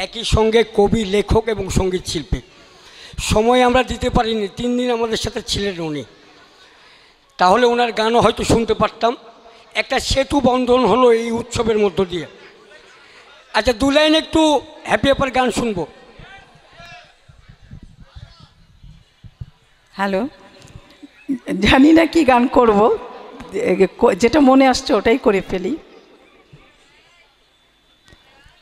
[SPEAKER 2] একই সঙ্গে কবি, লেখক এবং সঙ্গীত শিল্পী। সময় আমরা দিতে পারিনি, 3 দিন আমাদের সাথে ছিলেন উনি, তাহলে ওনার গানও হয়তো শুনতে পারতাম। একটা সেতু বন্ধন হলো এই উৎসবের মধ্য দিয়ে। আচ্ছা, 2 লাইন একটু হ্যাপি আপার গান শুনবো।
[SPEAKER 8] হ্যালো, জানি না কি গান করব, যেটা মনে আসছে ওটাই করে ফেলি।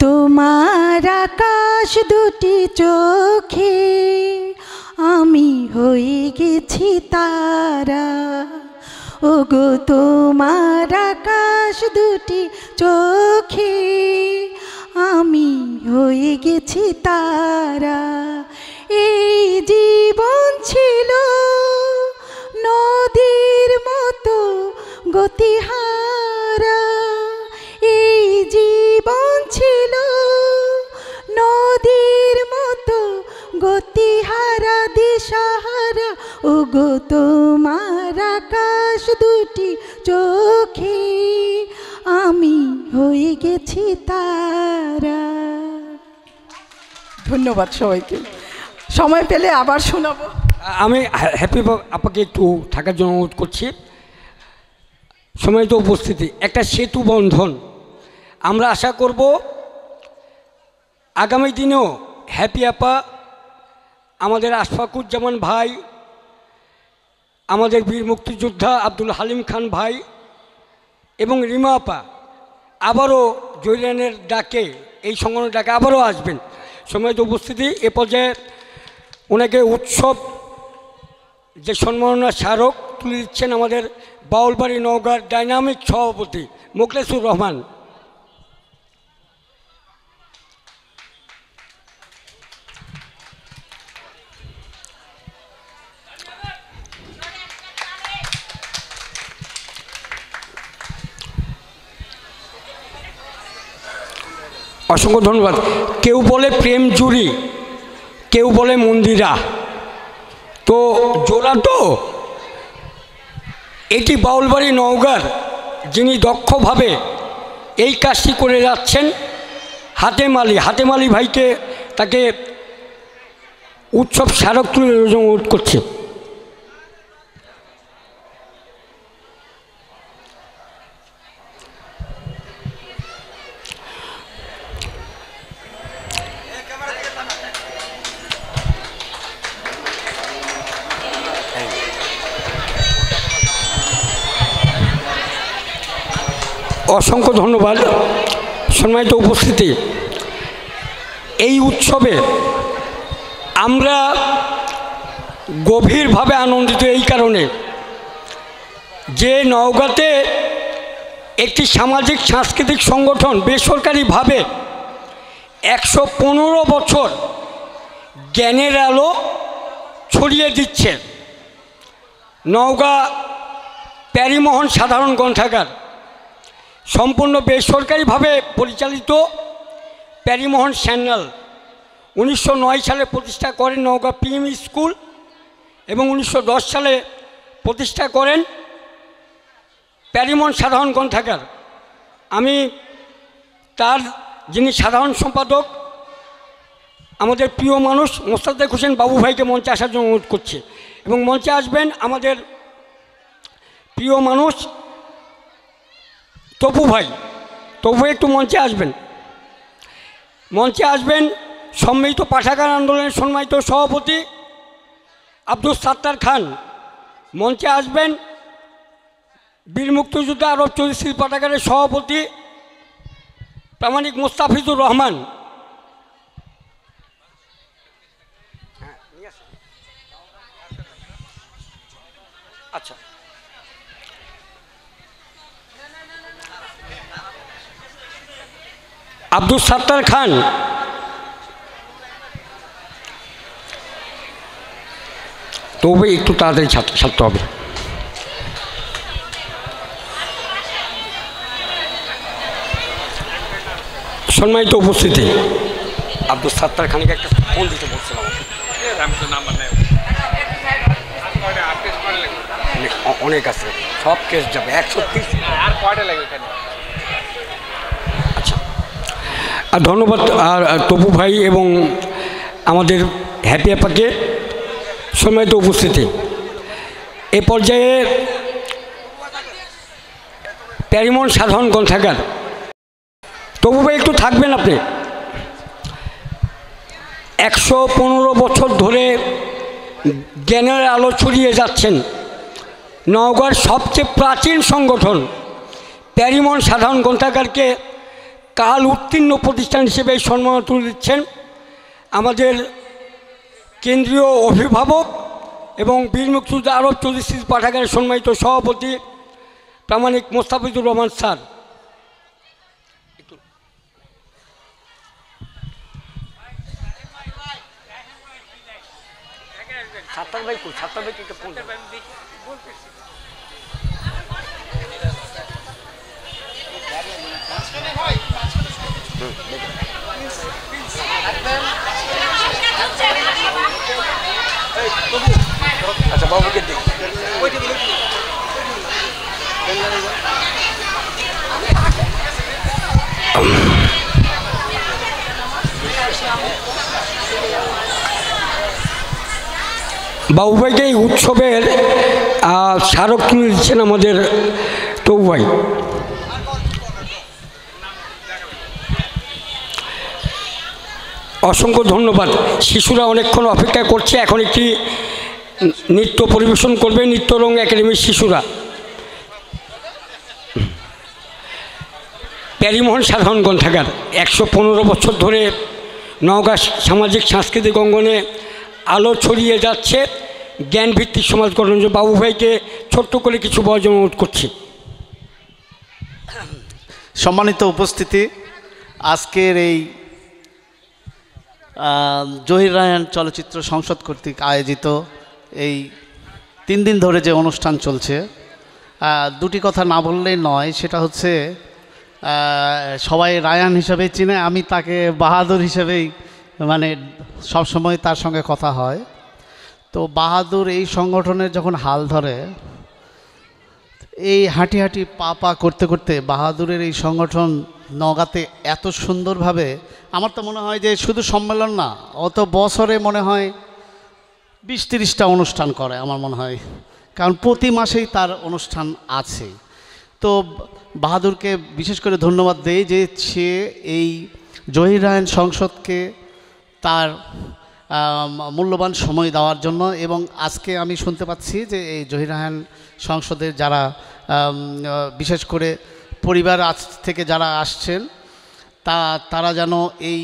[SPEAKER 8] তোমার আকাশ দুটি চোখে আমি হয়ে গেছি তারা, ওগো তোমার আকাশ দুটি চোখে আমি হয়ে গেছি তারা। এই জীবন ছিল নদীর মতো গতিহারা, এই জীবন ছিল নদীর মতো গতিহারা দিশাহারা, ওগো তোমার আকাশ দুটি চোখে আমি হয়ে গেছি তারা। ধন্যবাদ সবাইকে, সময় পেলে আবার শোনাবো।
[SPEAKER 2] আমি হ্যাপি আপাকে একটু থাকার জন্য অনুরোধ করছি। সম্মানিত উপস্থিতি, একটা সেতু বন্ধন আমরা আশা করব আগামী দিনেও হ্যাপি আপা, আমাদের আশফাকুজ্জামান ভাই, আমাদের বীর মুক্তিযোদ্ধা আব্দুল হালিম খান ভাই এবং রিমা আপা আবারও জহিরানের ডাকে, এই সংগঠনের ডাকে আবারও আসবেন। সম্মানিত উপস্থিতি, এ পর্যায়ে ওনাকে উৎসব যে সম্মাননা স্মারক তুলে দিচ্ছেন আমাদের বাউলবাড়ি নওগাঁর ডাইনামিক সভাপতি মোখলেসুর রহমান। অসংখ্য ধন্যবাদ। কেউ বলে প্রেম জুড়ি, কেউ বলে মন্দিরা, তো জোড়া তো এটি বাউলবাড়ি নওগাঁর যিনি দক্ষভাবে এই কাজটি করে যাচ্ছেন হাতেম আলী ভাইকে, তাকে উৎসব স্মারক তুলে অনুরোধ করছে। অসংখ্য ধন্যবাদ। সম্মানিত উপস্থিতি, এই উৎসবে আমরা গভীরভাবে আনন্দিত এই কারণে যে নওগাঁতে একটি সামাজিক সাংস্কৃতিক সংগঠন বেসরকারিভাবে 115 বছর জ্ঞানের আলো ছড়িয়ে দিচ্ছে। নওগাঁ প্যারিমোহন সাধারণ গ্রন্থাগার সম্পূর্ণ বেসরকারিভাবে পরিচালিত প্যারিমোহন স্যান্যাল 1909 সালে প্রতিষ্ঠা করেন নওগাঁ পিএম স্কুল এবং 1910 সালে প্রতিষ্ঠা করেন প্যারিমোহন সাধারণ গ্রন্থাগার। আমি তার যিনি সাধারণ সম্পাদক আমাদের প্রিয় মানুষ মোস্তাদেক হোসেন বাবু ভাইকে মঞ্চে আসার জন্য অনুরোধ করছি এবং মঞ্চে আসবেন আমাদের প্রিয় মানুষ তপু ভাই একটু মঞ্চে আসবেন। মঞ্চে আসবেন সম্মিলিত পাঠাগার আন্দোলনের সম্মানিত সভাপতি আব্দুল সাত্তার খান। মঞ্চে আসবেন বীর মুক্তিযোদ্ধা আরব চৌধুরী পাঠাগারের সভাপতি প্রামাণিক মোস্তাফিজুর রহমান। আচ্ছা, আব্দুল সাত্তার খান, তবে একটু তাড়াতাড়ি ছাড়তে হবে। সম্মানিত উপস্থিতি, আব্দুল সাত্তার খানকে একটা ফোন দিতে বলছিলাম। অনেক আছে, সব কেস যাবে 130। আচ্ছা, আর ধন্যবাদ আর তপু ভাই এবং আমাদের হ্যাপি আপাকে। সম্মানিত উপস্থিতি, এ পর্যায়ে প্যারিমোহন সাধারণ গ্রন্থাগার, তপু ভাই একটু থাকবেন আপনি। 115 বছর ধরে জ্ঞানের আলো ছড়িয়ে যাচ্ছেন। নওগাঁর সবচেয়ে প্রাচীন সংগঠন প্যারিমন সাধারণ গ্রন্থাগারকে কাল উত্তীর্ণ প্রতিষ্ঠান হিসেবে সম্মান তুলে দিচ্ছেন আমাদের কেন্দ্রীয় অভিভাবক এবং বীর মুক্তিযোদ্ধা আরব চৌধুরী স্মৃতি পাঠাগারের সম্মানিত সভাপতি প্রামাণিক মোস্তাফিজুর রহমান স্যার।
[SPEAKER 9] আচ্ছা বাবুকে দিই।
[SPEAKER 2] বাবু ভাইকে এই উৎসবের স্মারক তুলে দিচ্ছেন আমাদের তবু ভাই। অসংখ্য ধন্যবাদ। শিশুরা অনেকক্ষণ অপেক্ষা করছে, এখন একটি নৃত্য পরিবেশন করবে নৃত্যরঙ্গ একাডেমির শিশুরা। প্যারিমোহন সাধারণ গ্রন্থাগার 115 বছর ধরে নওগাঁ সামাজিক সাংস্কৃতিক অঙ্গনে আলো ছড়িয়ে যাচ্ছে, জ্ঞানভিত্তিক সমাজ গঠন। বাবু ভাইকে ছোট্ট করে কিছু বলার জন্য অনুরোধ করছি।
[SPEAKER 10] সম্মানিত উপস্থিতি, আজকের এই জহির রায়হান চলচ্চিত্র সংসদ কর্তৃক আয়োজিত এই 3 দিন ধরে যে অনুষ্ঠান চলছে, দুটি কথা না বললেই নয়। সেটা হচ্ছে সবাই রায়হান হিসাবে চিনে, আমি তাকে বাহাদুর হিসেবেই মানে সবসময় তার সঙ্গে কথা হয়। তো বাহাদুর এই সংগঠনের যখন হাল ধরে, এই হাঁটি হাঁটি পা পা করতে করতে বাহাদুরের এই সংগঠন নওগাঁতে এত সুন্দরভাবে, আমার তো মনে হয় যে শুধু সম্মেলন না, অত বছরে মনে হয় 20-30টা অনুষ্ঠান করে আমার মনে হয়, কারণ প্রতি মাসেই তার অনুষ্ঠান আছে। তো বাহাদুরকে বিশেষ করে ধন্যবাদ দেই যে সে এই জহির রায়হান সংসদকে তার মূল্যবান সময় দেওয়ার জন্য। এবং আজকে আমি শুনতে পাচ্ছি যে এই জহির রায়হান সংসদের যারা বিশেষ করে পরিবার থেকে যারা আসছেন তারা যেন এই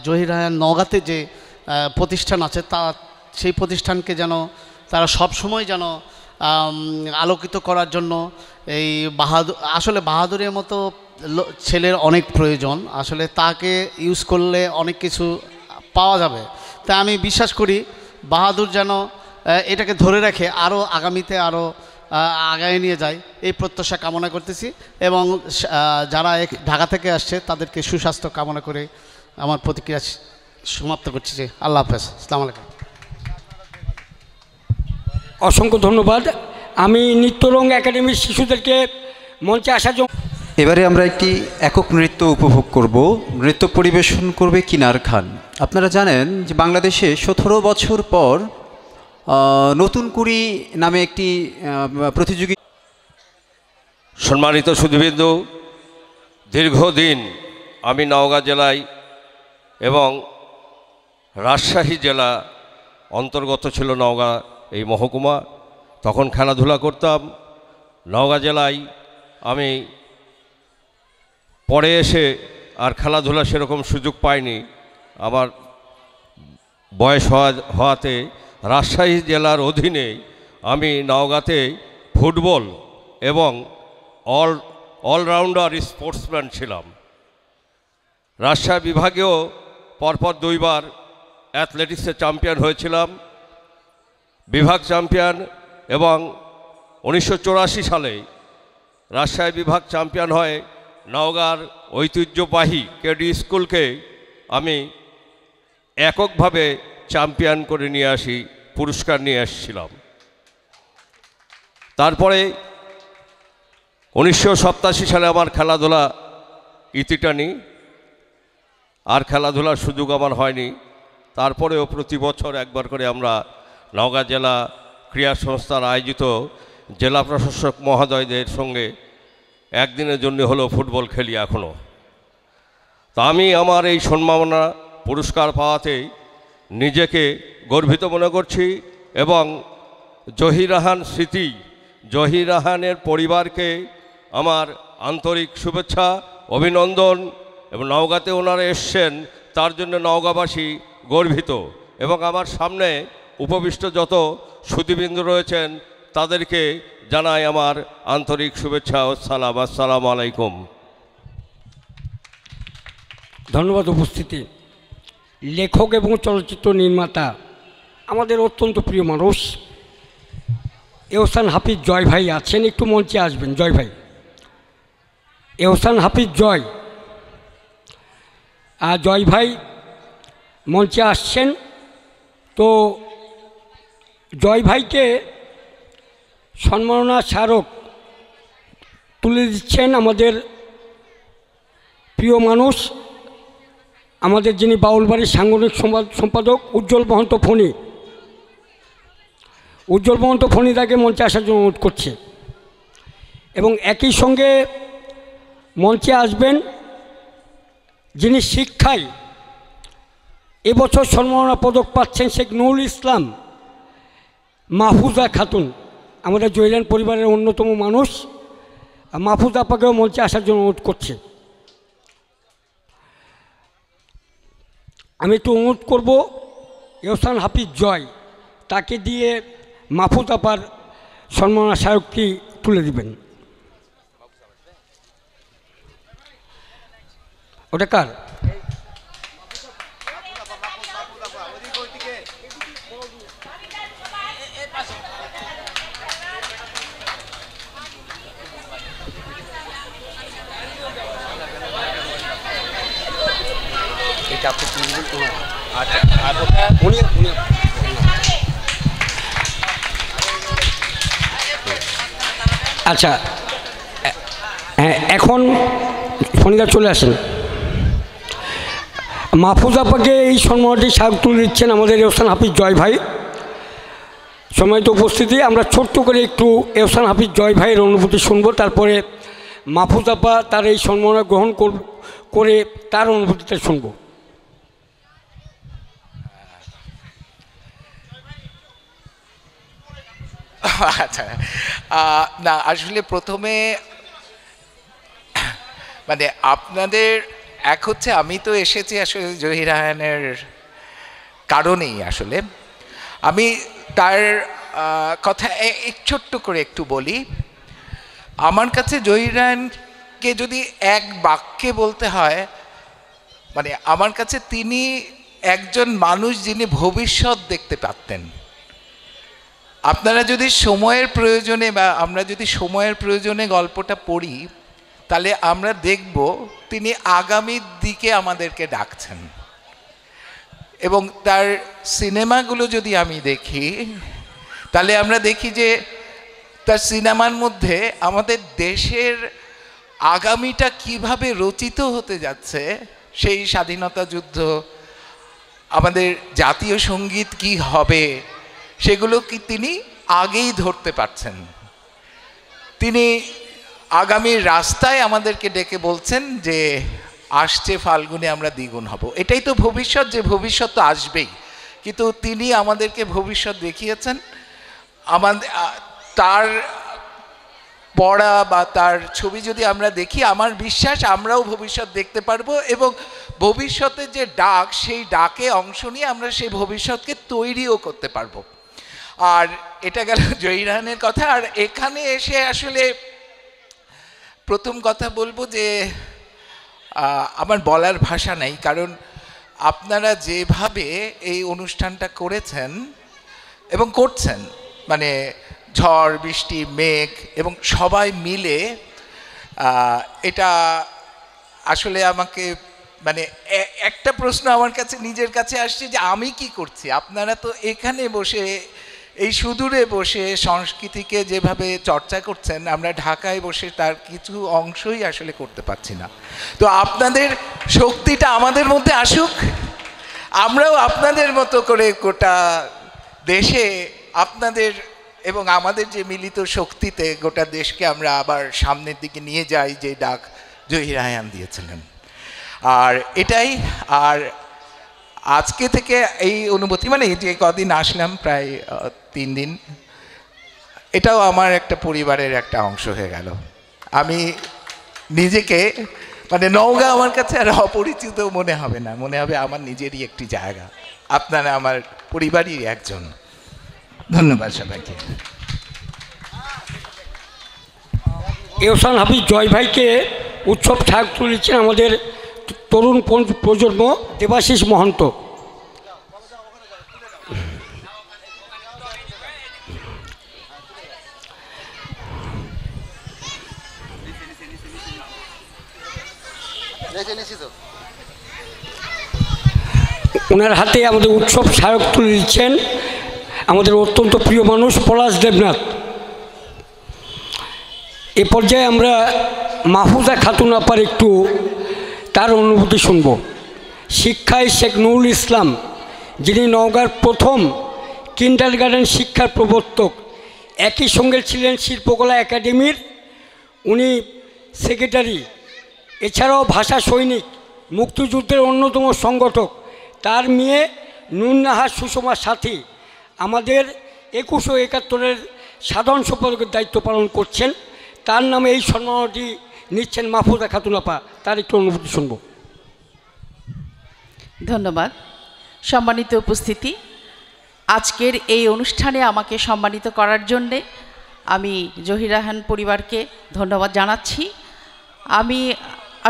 [SPEAKER 10] জহির রায়হান নওগাঁতে যে প্রতিষ্ঠান আছে সেই প্রতিষ্ঠানকে যেন তারা সবসময় যেন আলোকিত করার জন্য এই আসলে বাহাদুরের মতো ছেলের অনেক প্রয়োজন। আসলে তাকে ইউজ করলে অনেক কিছু পাওয়া যাবে। তাই আমি বিশ্বাস করি বাহাদুর যেন এটাকে ধরে রাখে, আরও আগামীতে আরও আগায় নিয়ে যায়, এই প্রত্যাশা কামনা করতেছি। এবং যারা ঢাকা থেকে আসছে তাদেরকে সুস্বাস্থ্য কামনা করে আমার প্রতিক্রিয়া সমাপ্ত করছি। আল্লাহ হাফেজ, আসসালামু আলাইকুম।
[SPEAKER 2] অসংখ্য ধন্যবাদ। আমি নৃত্যরঙ্গ একাডেমির শিশুদেরকে মঞ্চে আসার জন্য।
[SPEAKER 11] এবারে আমরা একটি একক নৃত্য উপভোগ করব। নৃত্য পরিবেশন করবে কিনার খান। আপনারা জানেন যে বাংলাদেশে 17 বছর পর নতুন কুড়ি নামে একটি প্রতিযোগী।
[SPEAKER 12] সম্মানিত সুধীবৃন্দ, দীর্ঘদিন আমি নওগাঁ জেলায় এবং রাজশাহী জেলা অন্তর্গত ছিল নওগাঁ এই মহকুমা, তখন খেলাধুলা করতাম। নওগাঁ জেলায় আমি পরে এসে আর খেলাধুলা সেরকম সুযোগ পাইনি। আমার বয়স হওয়াতে রাজশাহী জেলার অধীনে আমি নওগাঁতে ফুটবল এবং অলরাউন্ডার স্পোর্টসম্যান ছিলাম। রাজশাহী বিভাগেও পরপর 2 বার অ্যাথলেটিক্সে চ্যাম্পিয়ন হয়েছিলাম, বিভাগ চ্যাম্পিয়ন। এবং 1984 সালে রাজশাহী বিভাগ চ্যাম্পিয়ন হয়ে নওগাঁর ঐতিহ্যবাহী কেডি স্কুলকে আমি এককভাবে চ্যাম্পিয়ন করে নিয়ে আসি, পুরস্কার নিয়ে আসছিলাম। তারপরে 1987 সালে আমার খেলাধুলা ইতি টানি, আর খেলাধুলার সুযোগ আমার হয়নি। তারপরেও প্রতি বছর একবার করে আমরা নওগাঁ জেলা ক্রীড়া সংস্থার আয়োজিত জেলা প্রশাসক মহোদয়দের সঙ্গে একদিনের জন্য হলেও ফুটবল খেলি এখনও। তা আমি আমার এই সম্মাননা পুরস্কার পাওয়াতে নিজেকে গর্বিত মনে করছি এবং জহির রাহান স্মৃতি, জহির রাহানের পরিবারকে আমার আন্তরিক শুভেচ্ছা, অভিনন্দন। এবং নওগাঁতে ওনারা এসছেন, তার জন্য নওগাঁবাসী গর্বিত। এবং আমার সামনে উপবিষ্ট যত সুধীবৃন্দ রয়েছেন তাদেরকে জানাই আমার আন্তরিক শুভেচ্ছা ও সালাম। আসসালামু আলাইকুম।
[SPEAKER 2] ধন্যবাদ উপস্থিতি। লেখক এবং চলচ্চিত্র নির্মাতা আমাদের অত্যন্ত প্রিয় মানুষ এহসান হাফিজ জয় ভাই আছেন, একটু মঞ্চে আসবেন। জয় ভাই, এহসান হাফিজ জয়, আর জয় ভাই মঞ্চে আসছেন। তো জয় ভাইকে সম্মাননা স্মারক তুলে দিচ্ছেন আমাদের প্রিয় মানুষ, আমাদের যিনি বাউলবাড়ির সাংগঠনিক সম্পাদক উজ্জ্বল মহন্ত ফণি। উজ্জ্বল মহন্ত ফণি তাকে মঞ্চে আসার জন্য অনুরোধ করছে। এবং একই সঙ্গে মঞ্চে আসবেন যিনি শিক্ষায় এবছর সম্মাননা পদক পাচ্ছেন, শেখ নুরুল ইসলাম মাহফুজা খাতুন, আমাদের জয়লান পরিবারের অন্যতম মানুষ। মাহফুজা আপাকেও মঞ্চে আসার জন্য অনুরোধ করছে। আমি একটু অনুরোধ করব এহসান হাফিজ জয়, তাকে দিয়ে মাহফুজ আপার সম্মাননা স্মারকটি তুলে দিবেন। ওটা কার? আচ্ছা, এখন ফণিদা চলে আসেন। মাহফুজ আপাকে এই সম্মানটি স্মারক তুলে দিচ্ছেন আমাদের এহসান হাফিজ জয় ভাই। সম্মানিত উপস্থিতি, আমরা ছোট্ট করে একটু এহসান হাফিজ জয় ভাইয়ের অনুভূতি শুনব, তারপরে মাহফুজ আপা তার এই সম্মাননা গ্রহণ করে তার অনুভূতিটা শুনব।
[SPEAKER 9] আচ্ছা, না আসলে প্রথমে মানে আপনাদের এক হচ্ছে, আমি তো এসেছি আসলে জহির রায়হানের কারণেই। আসলে আমি তার কথা ছোট্ট করে একটু বলি। আমার কাছে জহির রায়হানকে যদি এক বাক্যে বলতে হয়, মানে আমার কাছে তিনি একজন মানুষ যিনি ভবিষ্যৎ দেখতে পারতেন। আপনারা যদি সময়ের প্রয়োজনে বা আমরা যদি সময়ের প্রয়োজনে গল্পটা পড়ি, তাহলে আমরা দেখব তিনি আগামীর দিকে আমাদেরকে ডাকছেন। এবং তার সিনেমাগুলো যদি আমি দেখি, তাহলে আমরা দেখি যে তার সিনেমার মধ্যে আমাদের দেশের আগামীটা কিভাবে রচিত হতে যাচ্ছে, সেই স্বাধীনতা যুদ্ধ, আমাদের জাতীয় সঙ্গীত কি হবে, সেগুলো কি তিনি আগেই ধরতে পারছেন। তিনি আগামীর রাস্তায় আমাদেরকে ডেকে বলছেন যে আসছে ফাল্গুনে আমরা দ্বিগুণ হব। এটাই তো ভবিষ্যৎ, যে ভবিষ্যৎ তো আসবেই, কিন্তু তিনি আমাদেরকে ভবিষ্যৎ দেখিয়েছেন। আমাদের তার পড়া বা তার ছবি যদি আমরা দেখি, আমার বিশ্বাস আমরাও ভবিষ্যৎ দেখতে পারবো, এবং ভবিষ্যতের যে ডাক, সেই ডাকে অংশ নিয়ে আমরা সেই ভবিষ্যৎকে তৈরিও করতে পারবো। আর এটা গেল জহির রায়হানের কথা। আর এখানে এসে আসলে প্রথম কথা বলবো যে আমার বলার ভাষা নাই, কারণ আপনারা যেভাবে এই অনুষ্ঠানটা করেছেন এবং করছেন, মানে ঝড় বৃষ্টি মেঘ এবং সবাই মিলে, এটা আসলে আমাকে মানে একটা প্রশ্ন আমার কাছে নিজের কাছে আসছে যে আমি কি করছি। আপনারা তো এখানে বসে, এই সুদূরে বসে সংস্কৃতিকে যেভাবে চর্চা করছেন, আমরা ঢাকায় বসে তার কিছু অংশই আসলে করতে পারছি না। তো আপনাদের শক্তিটা আমাদের মধ্যে আসুক, আমরাও আপনাদের মতো করে গোটা দেশে আপনাদের এবং আমাদের যে মিলিত শক্তিতে গোটা দেশকে আমরা আবার সামনের দিকে নিয়ে যাই, যে ডাক জহির রায়হান দিয়েছিলেন। আর এটাই। আর আজকে থেকে এই অনুভূতি, মানে যে কদিন আসলাম, প্রায় 3 দিন, এটাও আমার একটা পরিবারের একটা অংশ হয়ে গেল। আমি নিজেকে মানে নওগাঁ আমার কাছে আর অপরিচিত মনে হবে না, মনে হবে আমার নিজেরই একটি জায়গা। আপনারা আমার পরিবারই একজন। ধন্যবাদ সবাইকে।
[SPEAKER 2] এহসান হাফিজ জয় ভাইকে উৎসব সহায়ক তুলেছেন আমাদের তরুণ প্রজন্ম দেবাশিস মহন্ত। ওনার হাতে আমাদের উৎসব সহায়ক তুলে দিচ্ছেন আমাদের অত্যন্ত প্রিয় মানুষ পলাশ দেবনাথ। এ পর্যায়ে আমরা মাহফুজা খাতুন আপার একটু তার অনুভূতি শুনব। শিক্ষায় শেখ নুরুল ইসলাম, যিনি নওগাঁর প্রথম কিন্ডারগার্টেন শিক্ষার প্রবর্তক, একই সঙ্গে ছিলেন শিল্পকলা একাডেমির উনি সেক্রেটারি, এছাড়াও ভাষা সৈনিক, মুক্তিযুদ্ধের অন্যতম সংগঠক। তার মেয়ে নুরনাহার সুষমার সাথী আমাদের 2171-এর সাধারণ সম্পাদকের দায়িত্ব পালন করছেন। তার নামে এই সম্মানটি নিচ্ছেন মাহফুজা খাতুন আপা, তার একটু অনুভূতি শুনব।
[SPEAKER 13] ধন্যবাদ। সম্মানিত উপস্থিতি, আজকের এই অনুষ্ঠানে আমাকে সম্মানিত করার জন্যে আমি জহির রায়হান পরিবারকে ধন্যবাদ জানাচ্ছি। আমি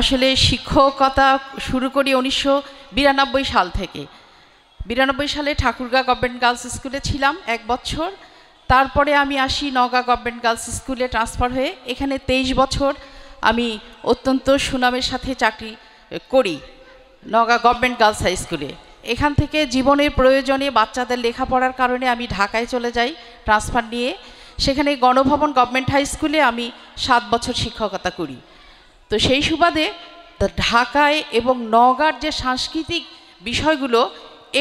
[SPEAKER 13] আসলে শিক্ষকতা শুরু করি 1992 সাল থেকে। 92 সালে ঠাকুরগাঁ গভর্নমেন্ট গার্লস স্কুলে ছিলাম 1 বছর। তারপরে আমি আসি নওগাঁ গভর্নমেন্ট গার্লস স্কুলে ট্রান্সফার হয়ে, এখানে 23 বছর আমি অত্যন্ত সুনামের সাথে চাকরি করি নওগাঁ গভর্নমেন্ট গার্লস হাই স্কুলে। এখান থেকে জীবনের প্রয়োজনে বাচ্চাদের লেখাপড়ার কারণে আমি ঢাকায় চলে যাই ট্রান্সফার নিয়ে। সেখানে গণভবন গভর্নমেন্ট হাই স্কুলে আমি 7 বছর শিক্ষকতা করি। তো সেই সুবাদে ঢাকায় এবং নওগাঁর যে সাংস্কৃতিক বিষয়গুলো,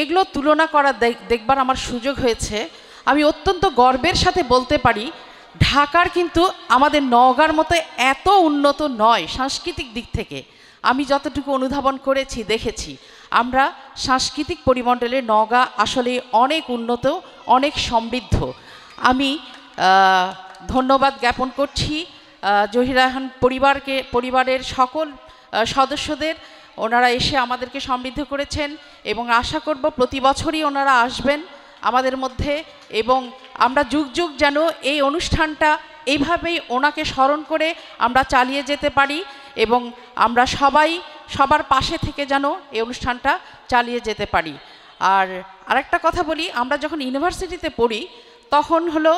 [SPEAKER 13] এগুলো তুলনা করা দেখবার আমার সুযোগ হয়েছে। আমি অত্যন্ত গর্বের সাথে বলতে পারি, ঢাকার কিন্তু আমাদের নওগাঁর মতো এত উন্নত নয় সাংস্কৃতিক দিক থেকে। আমি যতটুকু অনুধাবন করেছি, দেখেছি, আমরা সাংস্কৃতিক পরিমণ্ডলে নওগাঁ আসলে অনেক উন্নত, অনেক সমৃদ্ধ। আমি ধন্যবাদ জ্ঞাপন করছি জহির রায়হান পরিবারের সকল সদস্যদের। ওনারা এসে আমাদেরকে সমৃদ্ধ করেছেন এবং আশা করব প্রতি বছরই ওনারা আসবেন আমাদের মধ্যে, এবং আমরা যুগ যুগ যেন এই অনুষ্ঠানটা এইভাবেই ওনাকে স্মরণ করে আমরা চালিয়ে যেতে পারি, এবং আমরা সবাই সবার পাশে থেকে যেন এই অনুষ্ঠানটা চালিয়ে যেতে পারি। আর আরেকটা কথা বলি, আমরা যখন ইউনিভার্সিটিতে পড়ি তখন হলো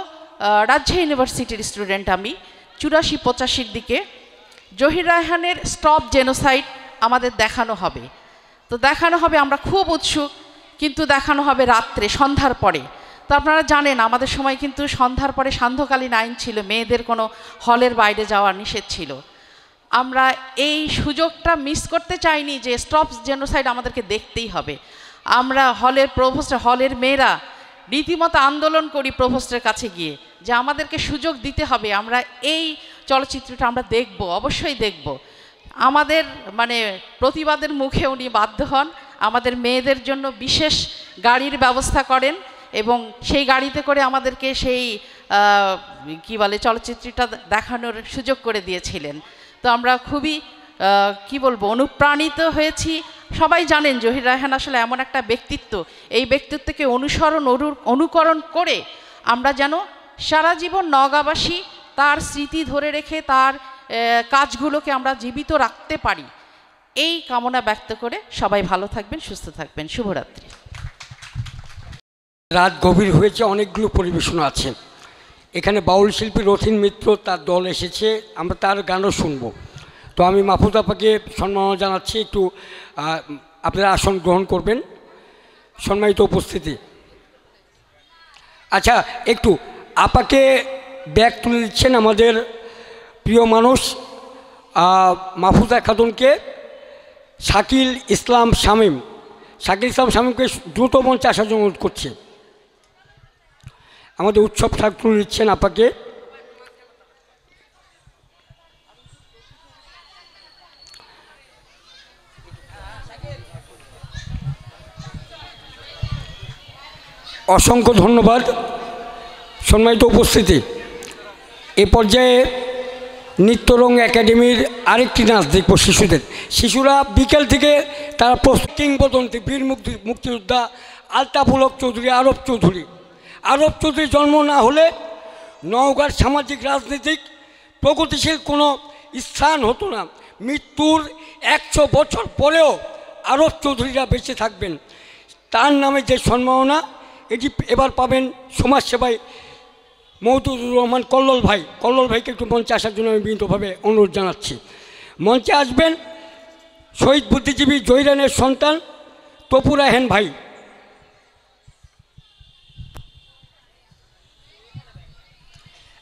[SPEAKER 13] রাজশাহী ইউনিভার্সিটির স্টুডেন্ট আমি, 84-85 দিকে জহির রায়হানের স্টপ জেনোসাইড আমাদের দেখানো হবে। তো দেখানো হবে, আমরা খুব উৎসুক, কিন্তু দেখানো হবে রাত্রে সন্ধ্যার পরে। তো আপনারা জানেন আমাদের সময় কিন্তু সন্ধ্যার পরে সান্ধ্যকালীন আইন ছিল, মেয়েদের কোনো হলের বাইরে যাওয়ার নিষেধ ছিল। আমরা এই সুযোগটা মিস করতে চাইনি যে স্টপ জেনোসাইড আমাদেরকে দেখতেই হবে। আমরা হলের মেয়েরা রীতিমতো আন্দোলন করি প্রভোস্টের কাছে গিয়ে যে আমাদেরকে সুযোগ দিতে হবে, আমরা এই চলচ্চিত্রটা আমরা দেখব, অবশ্যই দেখব। আমাদের মানে প্রতিবাদের মুখে উনি বাধ্য হন, আমাদের মেয়েদের জন্য বিশেষ গাড়ির ব্যবস্থা করেন এবং সেই গাড়িতে করে আমাদেরকে সেই কি বলে চলচ্চিত্রটা দেখানোর সুযোগ করে দিয়েছিলেন। তো আমরা খুবই কি বলবো অনুপ্রাণিত হয়েছি। সবাই জানেন জহির রায়হান আসলে এমন একটা ব্যক্তিত্ব, এই ব্যক্তিত্বকে অনুকরণ করে আমরা যেন সারা জীবন নওগাঁবাসী তার স্মৃতি ধরে রেখে তার কাজগুলোকে আমরা জীবিত রাখতে পারি, এই কামনা ব্যক্ত করে সবাই ভালো থাকবেন, সুস্থ থাকবেন। শুভরাত্রি।
[SPEAKER 2] রাত গভীর হয়েছে, অনেকগুলো পরিবেশনা আছে এখানে। বাউল শিল্পী রথিন মিত্র তার দল এসেছে, আমরা তার গানও শুনবো। তো আমি মাহফুজ আপাকে সম্মান জানাচ্ছি, একটু আপনারা আসন গ্রহণ করবেন। সম্মানিত উপস্থিতি, আচ্ছা একটু আপাকে ব্যাগ তুলে দিচ্ছেন আমাদের প্রিয় মানুষ মাহফুজা খাতুনকে শাকিল ইসলাম শামীমকে দ্রুত মঞ্চে আসার জন্য অনুরোধ করছে। আমাদের উৎসব শাক তুলে দিচ্ছেন আপাকে। অসংখ্য ধন্যবাদ। সম্মানিত উপস্থিতি, এ পর্যায়ে নৃত্যরঙ্গ একাডেমির আরেকটি নাচ দেখব শিশুদের। শিশুরা বিকেল থেকে তারা কিংবদন্তি বীর মুক্তিযোদ্ধা আলতাফুল হক চৌধুরী, আরব চৌধুরীর জন্ম না হলে নওগাঁর সামাজিক রাজনৈতিক প্রগতিশীল কোনো স্থান হতো না। মৃত্যুর 100 বছর পরেও আরব চৌধুরীরা বেঁচে থাকবেন। তার নামে যে সম্মাননা এটি এবার পাবেন সমাজসেবায় মওদুদুর রহমান কল্লোল ভাইকে একটু মঞ্চে আসার জন্য আমি বিনীতভাবে অনুরোধ জানাচ্ছি। মঞ্চে আসবেন শহীদ বুদ্ধিজীবী জহির রায়হানের সন্তান তপু রায়হান ভাই।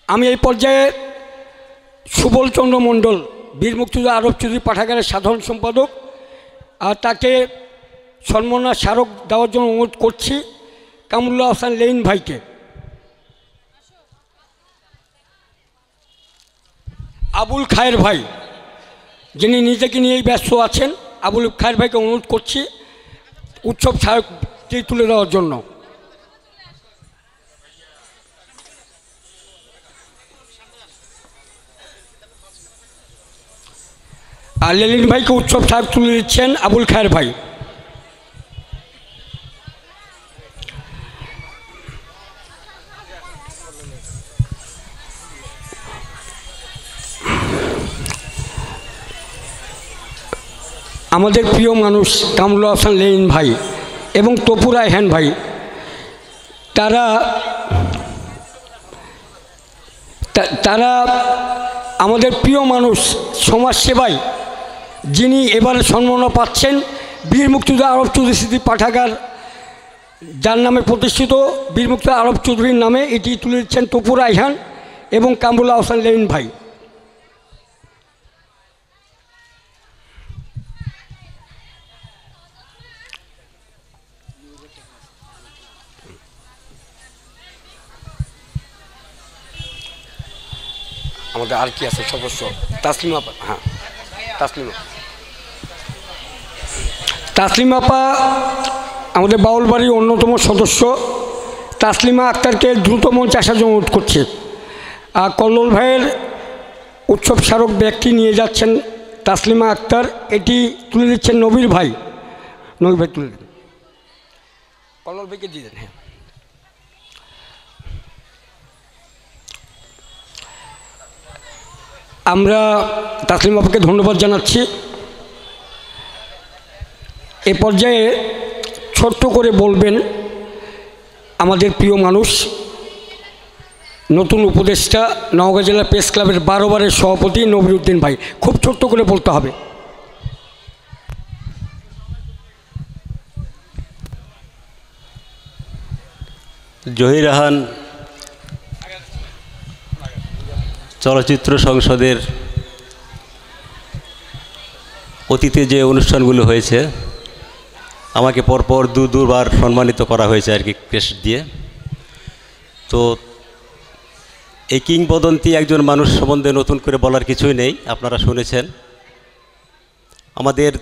[SPEAKER 2] আমি এই পর্যায়ে সুবলচন্দ্র মণ্ডল, বীর মুক্তিযোদ্ধা আরব চৌধুরী পাঠাগারের সাধারণ সম্পাদক, আর তাকে সম্মাননা স্মারক দেওয়ার জন্য অনুরোধ করছি কামরুল্লাহ হাসান লেইন ভাইকে। আবুল খায়ের ভাই, যিনি নিজেকে নিয়েই ব্যস্ত আছেন, আবুল খায়ের ভাইকে অনুরোধ করছি উৎসব স্মারকটি তুলে দেওয়ার জন্য। আর লেলিন ভাইকে উৎসব স্মারক তুলে দিচ্ছেন আবুল খায়ের ভাই। আমাদের প্রিয় মানুষ কামরুল হাসান লেইন ভাই এবং তপু রায়হান ভাই, তারা আমাদের প্রিয় মানুষ সমাজসেবায় যিনি এবারে সম্মাননা পাচ্ছেন, বীর মুক্তিযোদ্ধা আরব চৌধুরী স্মৃতি পাঠাগার যার নামে প্রতিষ্ঠিত বীর মুক্তিযোদ্ধা আরব চৌধুরীর নামে এটি তুলে দিচ্ছেন তপু রায়হান এবং কামরুল হাসান লেইন ভাই। আমাদের আর কি আছে সদস্য? তাসলিমা আপা, হ্যাঁ তাসলিমা আপা আমাদের বাউলবাড়ির অন্যতম সদস্য। তাসলিমা আক্তারকে দ্রুত মঞ্চে আসার জন্য অনুরোধ করছে। আর কল্লোল ভাইয়ের উৎসব স্মারক ব্যাগটি নিয়ে যাচ্ছেন তাসলিমা আক্তার, এটি তুলে দিচ্ছেন নবীর ভাই তুলে দেন, কল্লোল ভাইকে দিয়ে দেন। হ্যাঁ, আমরা তাসলিমা আপাকে ধন্যবাদ জানাচ্ছি। এ পর্যায়ে ছোট্ট করে বলবেন আমাদের প্রিয় মানুষ, নতুন উপদেষ্টা নওগাঁ জেলা প্রেস ক্লাবের 12 বারের সভাপতি নবীউদ্দিন ভাই। খুব ছোট্ট করে বলতে হবে।
[SPEAKER 14] জহির রায়হান চলচ্চিত্র সংসদের অতীতে যে অনুষ্ঠানগুলো হয়েছে, আমাকে পরপর দুবার সম্মানিত করা হয়েছে আর কি, ক্রেস্ট দিয়ে। তো এই কিংবদন্তি একজন মানুষ সম্বন্ধে নতুন করে বলার কিছুই নেই, আপনারা শুনেছেন। আমাদের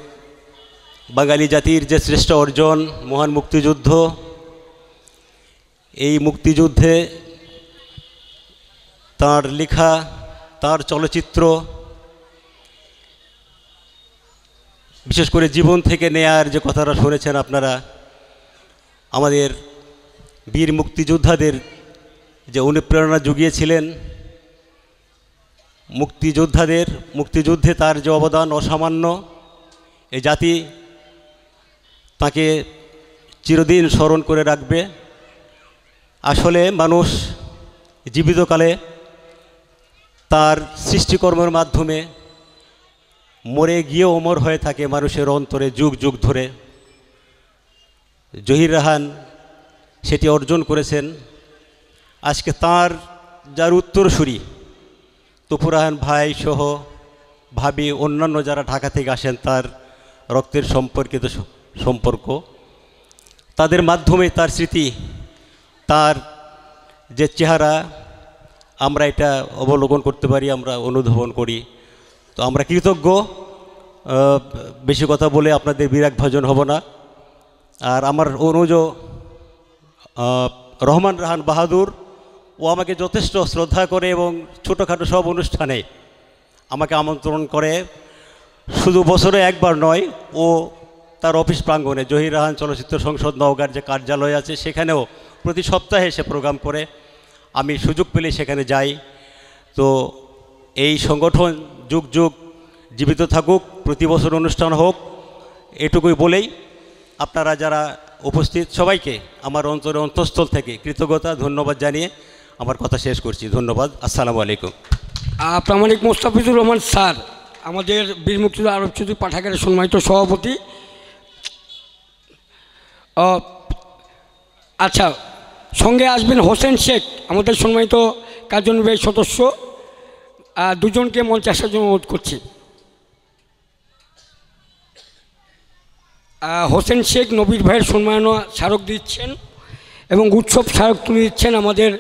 [SPEAKER 14] বাঙালি জাতির যে শ্রেষ্ঠ অর্জন মহান মুক্তিযুদ্ধ, এই মুক্তিযুদ্ধে তার লেখা, তার চলচ্চিত্র, বিশেষ করে জীবন থেকে নেয়ার যে কথাটা শুনেছেন আপনারা, আমাদের বীর মুক্তিযোদ্ধাদের যে অনুপ্রেরণা জুগিয়েছিলেন, মুক্তিযুদ্ধে তার যে অবদান অসামান্য, এই জাতি তাকে চিরদিন স্মরণ করে রাখবে। আসলে মানুষ জীবিতকালে তার সৃষ্টিকর্মের মাধ্যমে মরে গিয়ে অমর হয়ে থাকে মানুষের অন্তরে যুগ যুগ ধরে। জহির রায়হান সেটি অর্জন করেছেন। আজকে তার যার উত্তরসূরি তপু রায়হান ভাই সহ ভাবি, অন্যান্য যারা ঢাকা থেকে আসেন, তার রক্তের সম্পর্কিত সম্পর্ক, তাদের মাধ্যমে তার স্মৃতি, তার যে চেহারা আমরা এটা অবলোকন করতে পারি, আমরা অনুধাবন করি। তো আমরা কৃতজ্ঞ। বেশি কথা বলে আপনাদের বিরাগ ভাজন হব না। আর আমার অনুজ রহমান রায়হান বাহাদুর ও আমাকে যথেষ্ট শ্রদ্ধা করে এবং ছোটোখাটো সব অনুষ্ঠানে আমাকে আমন্ত্রণ করে। শুধু বছরে একবার নয়, ও তার অফিস প্রাঙ্গণে জহির রায়হান চলচ্চিত্র সংসদ নওগাঁর যে কার্যালয় আছে সেখানেও প্রতি সপ্তাহে সে প্রোগ্রাম করে। আমি সুযোগ পেলে সেখানে যাই। তো এই সংগঠন যুগ যুগ জীবিত থাকুক, প্রতি বছর অনুষ্ঠান হোক, এটুকুই বলেই আপনারা যারা উপস্থিত সবাইকে আমার অন্তরের অন্তঃস্থল থেকে কৃতজ্ঞতা ধন্যবাদ জানিয়ে আমার কথা শেষ করছি। ধন্যবাদ। আসসালামু আলাইকুম।
[SPEAKER 2] প্রামাণিক মোস্তাফিজুর রহমান স্যার, আমাদের বীর মুক্তিযোদ্ধা আরব চৌধুরী পাঠাগারের সম্মানিত সভাপতি। আচ্ছা, সঙ্গে আসবেন হোসেন শেখ, আমাদের সম্মানিত কার্যনির্বাহী সদস্য। দুজনকে মঞ্চে আসার জন্য অনুরোধ করছি। হোসেন শেখ নবীর ভাইয়ের সম্মাননা স্মারক দিচ্ছেন এবং উৎসব স্মারক তুলে দিচ্ছেন আমাদের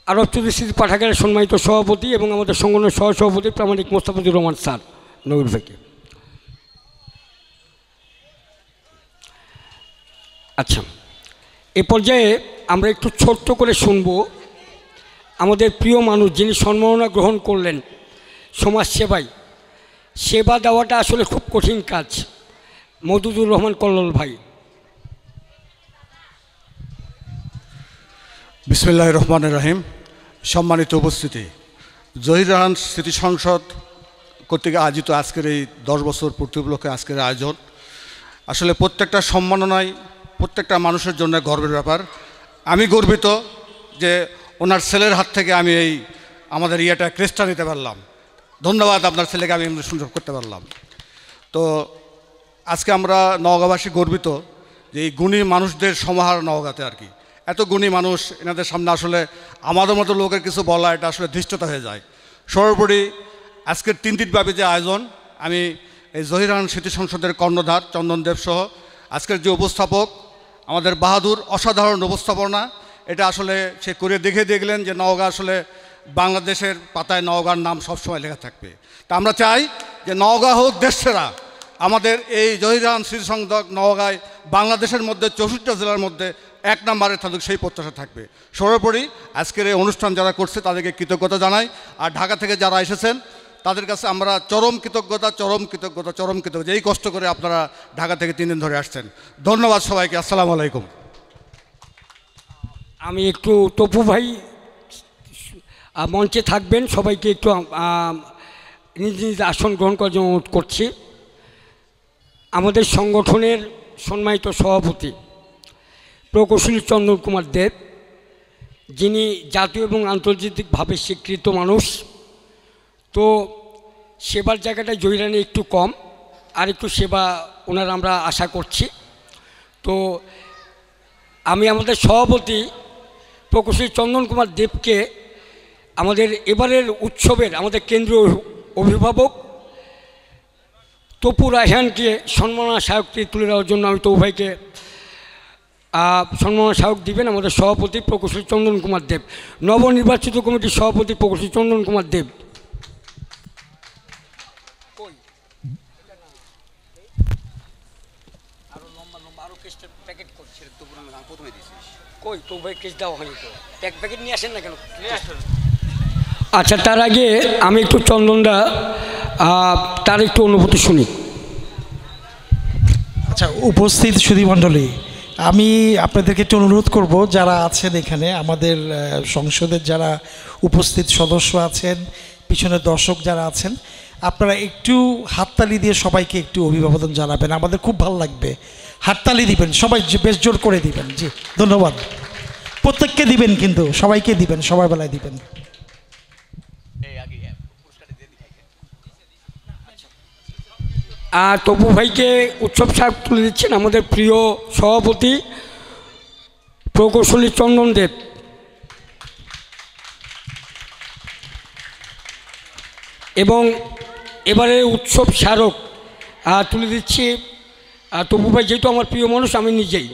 [SPEAKER 2] আরব চৌধুরী স্মৃতি পাঠাগারের সম্মানিত সভাপতি এবং আমাদের সংগঠনের সহসভাপতি প্রামাণিক মোস্তাফিজুর রহমান স্যার নবীর ভাইকে। আচ্ছা, এ পর্যায়ে আমরা একটু ছোট্ট করে শুনব আমাদের প্রিয় মানুষ যিনি সম্মাননা গ্রহণ করলেন সমাজ সেবায়। সেবা দেওয়াটা আসলে খুব কঠিন কাজ। মওদুদুর রহমান কল্লোল ভাই।
[SPEAKER 15] বিসমিল্লাহির রহমানির রহিম। সম্মানিত উপস্থিতি, জহির রায়হান স্মৃতি সংসদ কর্তৃক আয়োজিত আজকের এই 10 বছর পূর্তি উপলক্ষে আজকের আয়োজন আসলে প্রত্যেকটা সম্মাননায় প্রত্যেকটা মানুষের জন্য গর্বের ব্যাপার। আমি গর্বিত যে ওনার ছেলের হাত থেকে আমি এই আমাদের ক্রেস্টটা নিতে পারলাম। ধন্যবাদ আপনার ছেলেকে আমি সুযোগ করতে পারলাম। তো আজকে আমরা নওগাঁবাসী গর্বিত যে এই গুণী মানুষদের সমাহার নওগাঁতে আর কি। এত গুণী মানুষ, এনাদের সামনে আসলে আমাদের মতো লোকের কিছু বলা এটা আসলে ধৃষ্টতা হয়ে যায়। সর্বোপরি আজকের 3 দিনব্যাপী যে আয়োজন, আমি এই জহির রায়হান স্মৃতি সংসদের কর্ণধার চন্দন দেব সহ আজকের যে উপস্থাপক আমাদের বাহাদুর, অসাধারণ উপস্থাপনা এটা আসলে সে করে দেখে দেখলেন যে নওগাঁ আসলে বাংলাদেশের পাতায় নওগাঁর নাম সবসময় লেখা থাকবে। তা আমরা চাই যে নওগাঁ হোক দেশসেরা। আমাদের এই জহির রায়হান স্মৃতি সংসদ নওগাঁয় বাংলাদেশের মধ্যে 64টা জেলার মধ্যে 1 নম্বরে থাকুক, সেই প্রত্যাশা থাকবে। সর্বোপরি আজকের এই অনুষ্ঠান যারা করছে তাদেরকে কৃতজ্ঞতা জানাই। আর ঢাকা থেকে যারা এসেছেন তাদের কাছে আমরা চরম কৃতজ্ঞতা। এই কষ্ট করে আপনারা ঢাকা থেকে 3 দিন ধরে আসছেন। ধন্যবাদ সবাইকে। আসসালামু আলাইকুম।
[SPEAKER 2] আমি একটু তপু ভাই মঞ্চে থাকবেন, সবাইকে একটু নিজ নিজ আসন গ্রহণ করার জন্য অনুরোধ করছি। আমাদের সংগঠনের সম্মানিত সভাপতি প্রকৌশলী চন্দন কুমার দেব, যিনি জাতীয় এবং আন্তর্জাতিকভাবে স্বীকৃত মানুষ। তো সেবার জায়গাটা জহিরানে একটু কম, আর একটু সেবা ওনার আমরা আশা করছি। তো আমি আমাদের সভাপতি প্রকৌশলী চন্দন কুমার দেবকে আমাদের এবারের উৎসবের আমাদের কেন্দ্রীয় অভিভাবক তপু রায়হানকে সম্মাননা স্মারকটি তুলে দেওয়ার জন্য আমি তপু ভাইকে সম্মাননা স্মারক দিবেন আমাদের সভাপতি প্রকৌশলী চন্দন কুমার দেব, নবনির্বাচিত কমিটির সভাপতি প্রকৌশলী চন্দন কুমার দেব। আচ্ছা, তার আগে আমি একটু চন্দনদা তার একটু অনুভূতি শুনি।
[SPEAKER 1] আচ্ছা, উপস্থিত সুধীমণ্ডলী, আমি আপনাদেরকে একটু অনুরোধ করব, যারা আছেন এখানে আমাদের সংসদের যারা উপস্থিত সদস্য আছেন, পিছনের দর্শক যারা আছেন, আপনারা একটু হাততালি দিয়ে সবাইকে একটু অভিবাদন জানাবেন। আমাদের খুব ভালো লাগবে। হাততালি দিবেন সবাই, বেশ জোর করে দিবেন। জি, ধন্যবাদ। প্রত্যেককে দিবেন, কিন্তু সবাইকে দিবেন, সবার বেলায় দিবেন।
[SPEAKER 2] আর তপু ভাইকে উৎসব স্মারক তুলে দিচ্ছেন আমাদের প্রিয় সভাপতি প্রকৌশলী চন্দন দেব। এবং এবারে উৎসব স্মারক তুলে দিচ্ছি তপু ভাই, যেহেতু আমার প্রিয় মানুষ আমি নিজেই।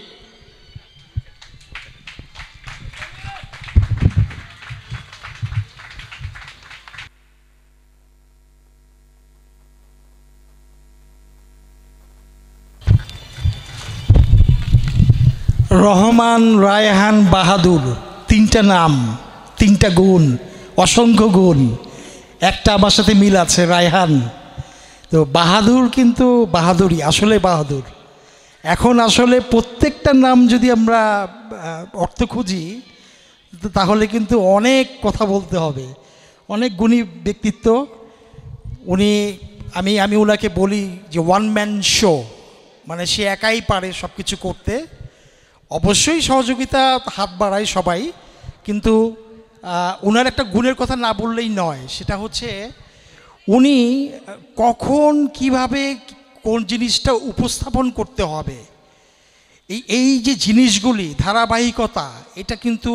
[SPEAKER 1] রহমান রায়হান বাহাদুর তিনটা নাম, তিনটা গুণ, অসংখ্য গুণ, একটা আমার সাথে মিল আছে, রায়হান। তো বাহাদুর কিন্তু বাহাদুরই, আসলে বাহাদুর। এখন আসলে প্রত্যেকটা নাম যদি আমরা অর্থ খুঁজি তাহলে কিন্তু অনেক কথা বলতে হবে। অনেক গুণী ব্যক্তিত্ব উনি। আমি ওনাকে বলি যে ওয়ান ম্যান শো, মানে সে একাই পারে সব কিছু করতে। অবশ্যই সহযোগিতা হাত বাড়ায় সবাই, কিন্তু ওনার একটা গুণের কথা না বললেই নয়, সেটা হচ্ছে উনি কখন কিভাবে কোন জিনিসটা উপস্থাপন করতে হবে, এই যে জিনিসগুলি ধারাবাহিকতা, এটা কিন্তু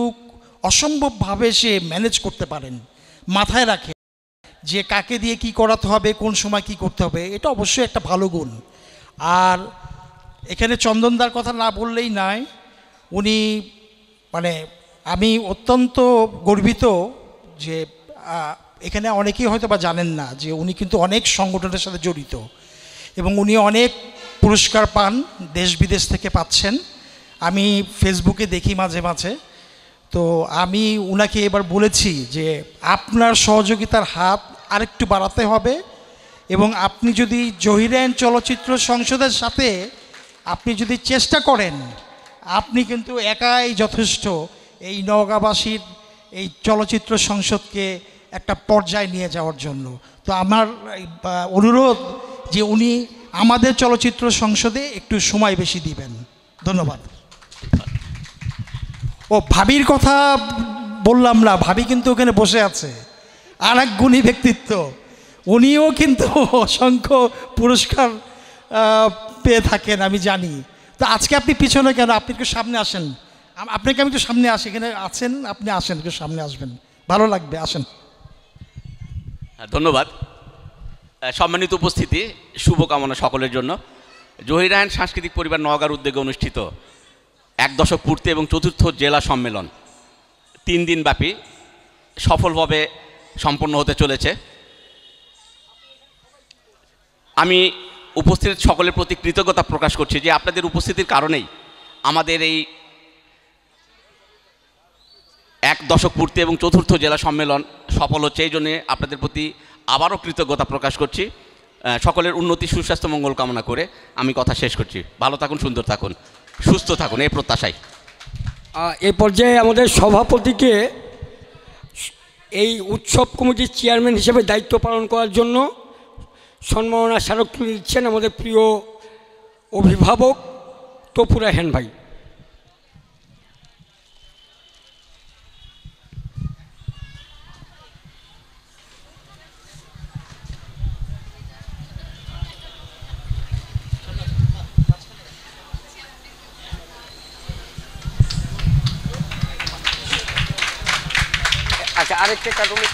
[SPEAKER 1] অসম্ভবভাবে সে ম্যানেজ করতে পারেন, মাথায় রাখে যে কাকে দিয়ে কি করাতে হবে, কোন সময় কি করতে হবে। এটা অবশ্যই একটা ভালো গুণ। আর এখানে চন্দনদার কথা না বললেই নয়, উনি মানে আমি অত্যন্ত গর্বিত যে এখানে অনেকেই হয়তো বা জানেন না যে উনি কিন্তু অনেক সংগঠনের সাথে জড়িত এবং উনি অনেক পুরস্কার পান, দেশ বিদেশ থেকে পাচ্ছেন। আমি ফেসবুকে দেখি মাঝে মাঝে। তো আমি উনাকে এবার বলেছি যে আপনার সহযোগিতার হাত আরেকটু বাড়াতে হবে এবং আপনি যদি জহির রায়হান চলচ্চিত্র সংসদের সাথে আপনি যদি চেষ্টা করেন, আপনি কিন্তু একাই যথেষ্ট এই নওগাঁবাসীর এই চলচ্চিত্র সংসদকে একটা পর্যায়ে নিয়ে যাওয়ার জন্য। তো আমার অনুরোধ যে উনি আমাদের চলচ্চিত্র সংসদে একটু সময় বেশি দিবেন। ধন্যবাদ। ও ভাবির কথা বললাম না, ভাবি কিন্তু ওখানে বসে আছে, আর এক গুণী ব্যক্তিত্ব, উনিও কিন্তু অসংখ্য পুরস্কার পেয়ে থাকেন আমি জানি। তো আজকে আপনি পিছনে কেন, আপনি একটু সামনে আসেন। আপনাকে আমি একটু সামনে আসি, এখানে আছেন আপনি, আসেন একটু সামনে আসবেন, ভালো লাগবে, আসেন।
[SPEAKER 16] ধন্যবাদ। সম্মানিত উপস্থিতি, শুভকামনা সকলের জন্য। জহির রায়হান সাংস্কৃতিক পরিবার নওগাঁর উদ্যোগে অনুষ্ঠিত 1 দশক পূর্তি এবং 4র্থ জেলা সম্মেলন 3 দিনব্যাপী সফলভাবে সম্পন্ন হতে চলেছে। আমি উপস্থিত সকলের প্রতি কৃতজ্ঞতা প্রকাশ করছি যে আপনাদের উপস্থিতির কারণেই আমাদের এই 1 দশক পূর্তি এবং 4র্থ জেলা সম্মেলন সফল হচ্ছে। এই জন্যে আপনাদের প্রতি আবারও কৃতজ্ঞতা প্রকাশ করছি। সকলের উন্নতি, সুস্বাস্থ্য, মঙ্গল কামনা করে আমি কথা শেষ করছি। ভালো থাকুন, সুন্দর থাকুন, সুস্থ থাকুন, এই প্রত্যাশায়।
[SPEAKER 2] এ পর্যায়ে আমাদের সভাপতিকে এই উৎসব কমিটির চেয়ারম্যান হিসেবে দায়িত্ব পালন করার জন্য সম্মাননা স্মারক তুলে দিচ্ছেন আমাদের প্রিয় অভিভাবক তপু রায়হান ভাই।
[SPEAKER 9] আচ্ছা, আরেকটা কারণে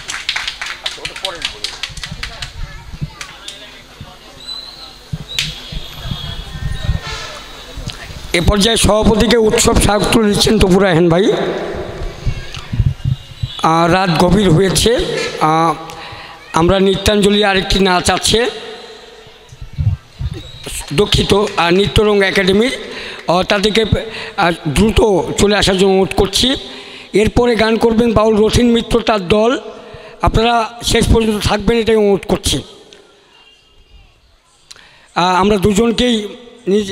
[SPEAKER 9] ওটা পরের বলি।
[SPEAKER 2] এ পর্যায়ে সভাপতিকে উৎসব স্মারক তুলে দিচ্ছেন তপু রায়হান ভাই। রাত গভীর হয়েছে, আমরা নৃত্যাঞ্জলি আরেকটি নাচ আছে, দুঃখিত, নৃত্যরঙ্গ একাডেমির, তাদেরকে দ্রুত চলে আসার জন্য অনুরোধ করছি। এরপরে গান করবেন বাউল রথীন মিত্র তার দল, আপনারা শেষ পর্যন্ত থাকবেন এটাই অনুরোধ করছি। আমরা দুজনকেই নিজ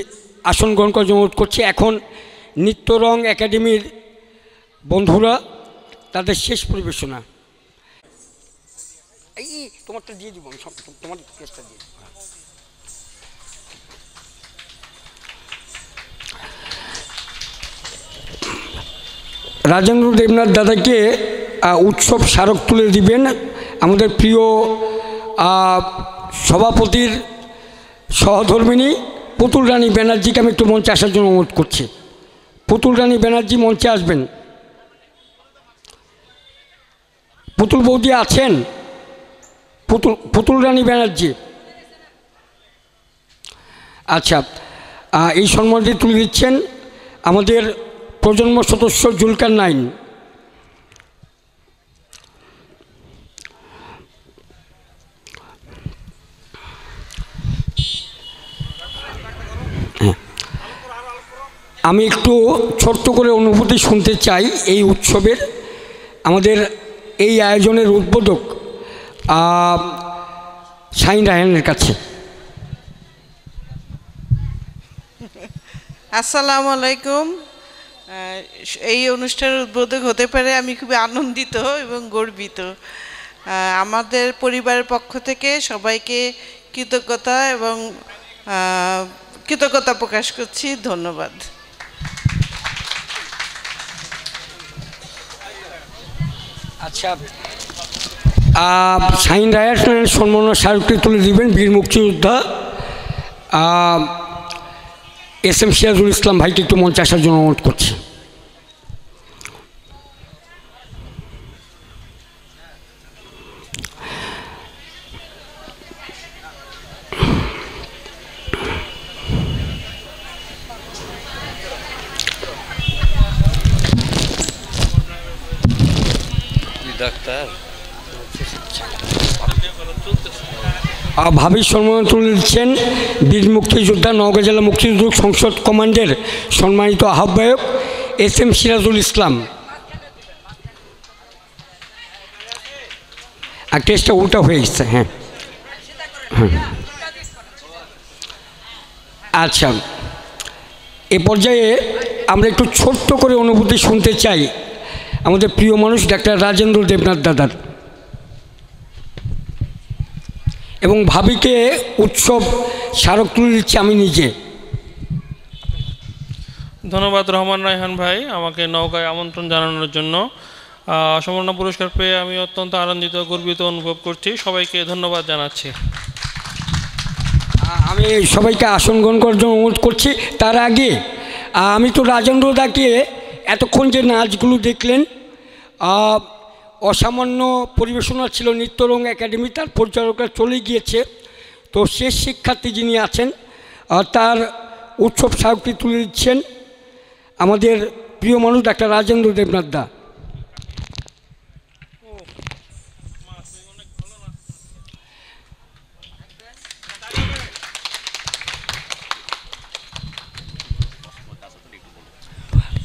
[SPEAKER 2] আসন গ্রহণ করার জন্য অনুরোধ করছি। এখন নৃত্যরং একাডেমির বন্ধুরা তাদের শেষ পরিবেশনা। এই তোমারটা দিয়ে দিব, তোমার কেসটা দিয়ে দিব। রাজেন্দ্র দেবনাথ দাদাকে উৎসব স্মারক তুলে দিবেন আমাদের প্রিয় সভাপতির সহধর্মিণী পুতুল রানী ব্যানার্জিকে আমি একটু মঞ্চে আসার জন্য অনুরোধ করছি। পুতুল রানী ব্যানার্জি মঞ্চে আসবেন। পুতুল বৌদি আছেন? পুতুল রানী ব্যানার্জি, আচ্ছা। এই সম্মানটি তুলে দিচ্ছেন আমাদের প্রজন্ম সদস্য জুলকার নাইন। আমি একটু ছোট্ট করে অনুভূতি শুনতে চাই এই উৎসবের। আমাদের এই আয়োজনের উদ্বোধক শাহিন রায়হানের কাছে।
[SPEAKER 17] আসসালামু আলাইকুম। এই অনুষ্ঠানের উদ্বোধক হতে পারে আমি খুবই আনন্দিত এবং গর্বিত। আমাদের পরিবারের পক্ষ থেকে সবাইকে কৃতজ্ঞতা প্রকাশ করছি। ধন্যবাদ।
[SPEAKER 2] আচ্ছা, শাহিন রায়হানের সম্মাননা স্মারকটি তুলে দিবেন বীর মুক্তিযোদ্ধা SM সিরাজুল ইসলাম ভাইকে একটু মঞ্চে আসার জন্য অনুরোধ করছি। ভাবি সম্মান তুলে দিচ্ছেন বীর মুক্তিযোদ্ধা নওগাঁ জেলা মুক্তিযুদ্ধ সংসদ কমান্ডের সম্মানিত আহ্বায়ক SM সিরাজুল ইসলাম। আর কেসটা উল্টা হয়ে গেছে। হ্যাঁ, আচ্ছা, এ পর্যায়ে আমরা একটু ছোট্ট করে অনুভূতি শুনতে চাই আমাদের প্রিয় মানুষ ডাক্তার রাজেন্দ্র দেবনাথ দাদার, এবং ভাবিকে উৎসব স্মারক তুলে দিচ্ছি আমি নিজে।
[SPEAKER 18] ধন্যবাদ রহমান রায়হান ভাই আমাকে নওগাঁয় আমন্ত্রণ জানানোর জন্য। সম্মাননা পুরস্কার পেয়ে আমি অত্যন্ত আনন্দিত, গর্বিত অনুভব করছি। সবাইকে ধন্যবাদ জানাচ্ছি।
[SPEAKER 2] আমি সবাইকে আসন গ্রহণ করার জন্য অনুরোধ করছি। তার আগে আমি তো রাজেন্দ্র দাকে এতক্ষণ যে নাচগুলো দেখলেন, অসামান্য পরিবেশনা ছিল নৃত্যরঙ্গ একাডেমি, তার পরিচালকরা চলে গিয়েছে। তো শেষ শিক্ষার্থী যিনি আছেন তার উৎসব স্মারকটি তুলে দিচ্ছেন আমাদের প্রিয় মানুষ ডাক্তার রাজেন্দ্র দেবনাথ দা।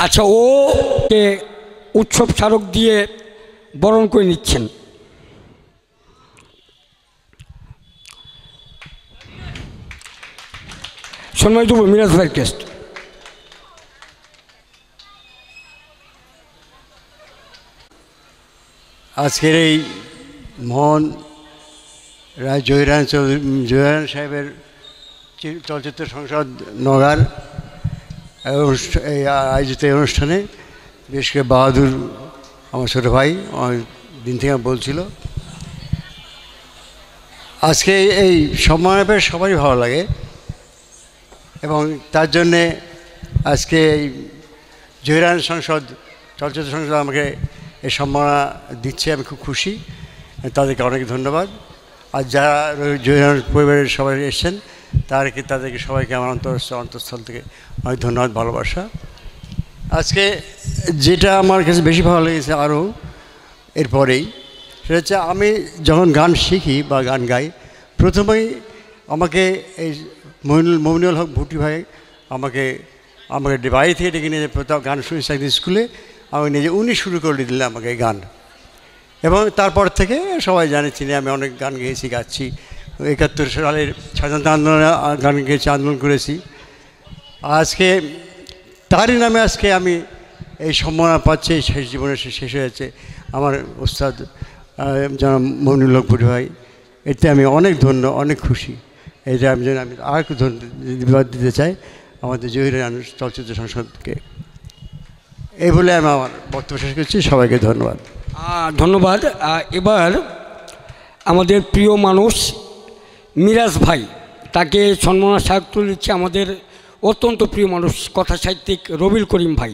[SPEAKER 2] আচ্ছা, ও উৎসব স্মারক দিয়ে বরণ করে নিচ্ছেন। সম্মানিত মিরাজ ভাই টেস্ট।
[SPEAKER 19] আজকের এই মোহন রায় জহিরায়ন সাহেবের চলচ্চিত্র সংসদ নওগাঁর এই আয়োজিত অনুষ্ঠানে বিশেষ করে বাহাদুর আমার ছোটো ভাই অনেক দিন থেকে বলছিল, আজকে এই সম্মান পেয়ে সবারই ভালো লাগে এবং তার জন্যে আজকে এই জহিরায়ন সংসদ চলচ্চিত্র সংসদ আমাকে এই সম্মাননা দিচ্ছে, আমি খুব খুশি, তাদেরকে অনেক ধন্যবাদ। আর যারা জহিরায়ন পরিবারের সবাই এসছেন তাদেরকে সবাইকে আমার অন্তঃস্থল থেকে অনেক ধন্যবাদ, ভালোবাসা। আজকে যেটা আমার কাছে বেশি ভালো লেগেছে আরও এরপরেই, সেটা হচ্ছে আমি যখন গান শিখি বা গান গাই, প্রথমেই আমাকে এই মমিনুল হক ভুটি ভাই আমাকে বাড়ি থেকে ডেকে নিয়ে গান শুনেছি একদিন স্কুলে, আমি নিজে উনি শুরু করে দিলেন আমাকে গান, এবং তারপর থেকে সবাই জানে চিনি আমি অনেক গান গেয়েছি, গাচ্ছি। 71 সালের স্বাধীনতা আন্দোলনে গান গেয়েছি, আন্দোলন করেছি। আজকে তারই নামে আজকে আমি এই সম্মাননা পাচ্ছি, শেষ জীবনে শেষ হয়েছে আমার ওস্তাদ জনাব মমিনুল হক ভুটি ভাই, এতে আমি অনেক অনেক খুশি। এটা আমি আর একটু ধন্যবাদ দিতে চাই আমাদের জহিরায়ন চলচ্চিত্র সংসদকে। এই বলে আমি আমার বক্তব্য শেষ করছি, সবাইকে ধন্যবাদ।
[SPEAKER 2] ধন্যবাদ। এবার আমাদের প্রিয় মানুষ মিরাজ ভাই, তাকে সম্মাননা স্মারক তুলে দিচ্ছে আমাদের অত্যন্ত প্রিয় মানুষ কথা সাহিত্যিক রবিল করিম ভাই,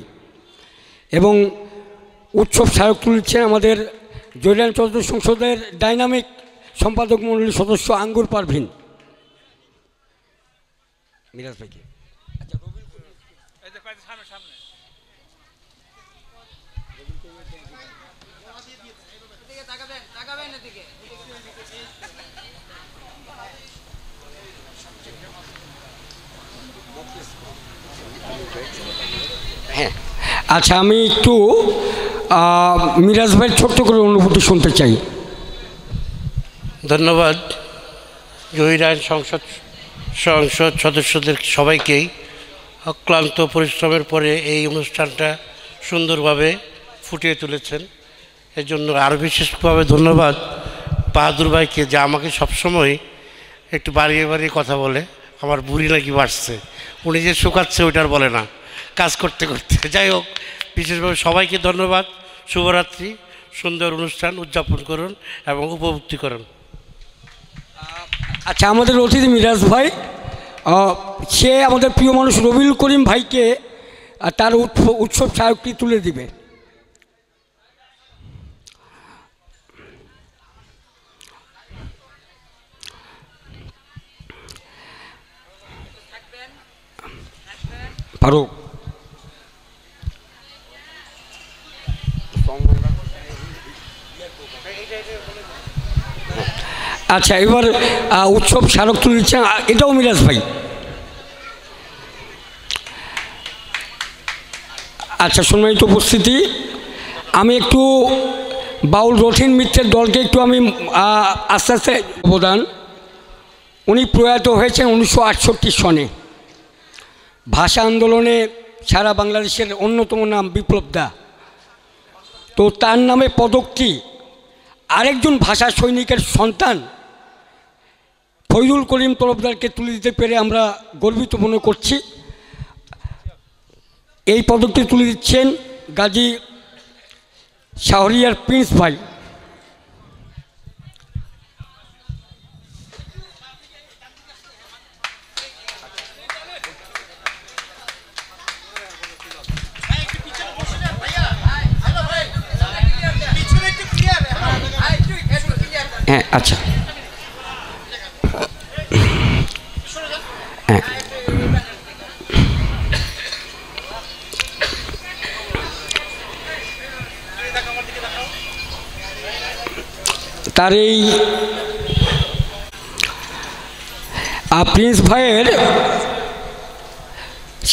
[SPEAKER 2] এবং উৎসব স্মারক তুলে দিচ্ছেন আমাদের জহিরায়ন চলচ্চিত্র সংসদের ডাইনামিক সম্পাদক মণ্ডলীর সদস্য আঙ্গুর পারভিন। মিরাজ ভাইকে হ্যাঁ, আচ্ছা, আমি একটু মিরাজ ভাই ছোট্ট করে অনুভূতি শুনতে চাই।
[SPEAKER 20] ধন্যবাদ জহির রায়হান সংসদ সদস্যদের সবাইকেই অক্লান্ত পরিশ্রমের পরে এই অনুষ্ঠানটা সুন্দরভাবে ফুটিয়ে তুলেছেন। এর জন্য আরও বিশেষভাবে ধন্যবাদ বাহাদুর ভাইকে, যে আমাকে সবসময় একটু বাড়িয়ে বাড়িয়ে কথা বলে। আমার বুড়ি নাকি বাড়ছে, উনি যে শুকাচ্ছে ওইটার বলে না, কাজ করতে করতে। যাই হোক, বিশেষভাবে সবাইকে ধন্যবাদ। শুভরাত্রি, সুন্দর অনুষ্ঠান উদযাপন করুন এবং উপভোক্তি করুন।
[SPEAKER 2] আচ্ছা, আমাদের অতিথি মিরাজ ভাই, সে আমাদের প্রিয় মানুষ রবিউল করিম ভাইকে তার উৎসব সায়কটি তুলে দিবে। ফারুক, আচ্ছা, এবার উৎসব স্মারক তুলে দিচ্ছেন, এটাও মিরাজ ভাই। আচ্ছা, সম্মানিত উপস্থিতি, আমি একটু বাউল রথিন মিত্রের দলকে একটু আমি আস্তে আস্তে অবদান। উনি প্রয়াত হয়েছেন 1968 সনে। ভাষা আন্দোলনে সারা বাংলাদেশের অন্যতম নাম বিপ্লব দা। তো তার নামে পদকটি আরেকজন ভাষা সৈনিকের সন্তান ফয়জুল করিম তরফদারকে তুলে দিতে পেরে আমরা গর্বিত মনে করছি। এই পদকটি তুলে দিচ্ছেন গাজী শাহরিয়ার প্রিন্স ভাই। হ্যাঁ, আচ্ছা, হ্যাঁ, তার এই প্রিন্স ভাইয়ের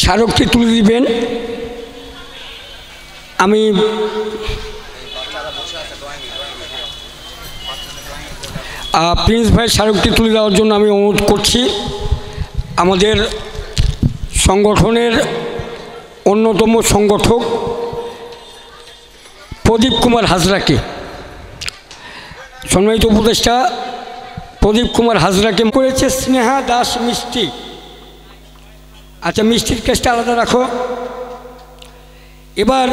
[SPEAKER 2] স্মারকটি তুলে দিবেন। আমি প্রিন্স ভাইয়ের স্মারকটি তুলে দেওয়ার জন্য আমি অনুরোধ করছি আমাদের সংগঠনের অন্যতম সংগঠক প্রদীপ কুমার হাজরাকে। সম্মানিত উপদেষ্টা প্রদীপ কুমার হাজরাকে করেছে স্নেহা দাস মিষ্টি। আচ্ছা, মিষ্টির কেসটা আলাদা রাখো। এবার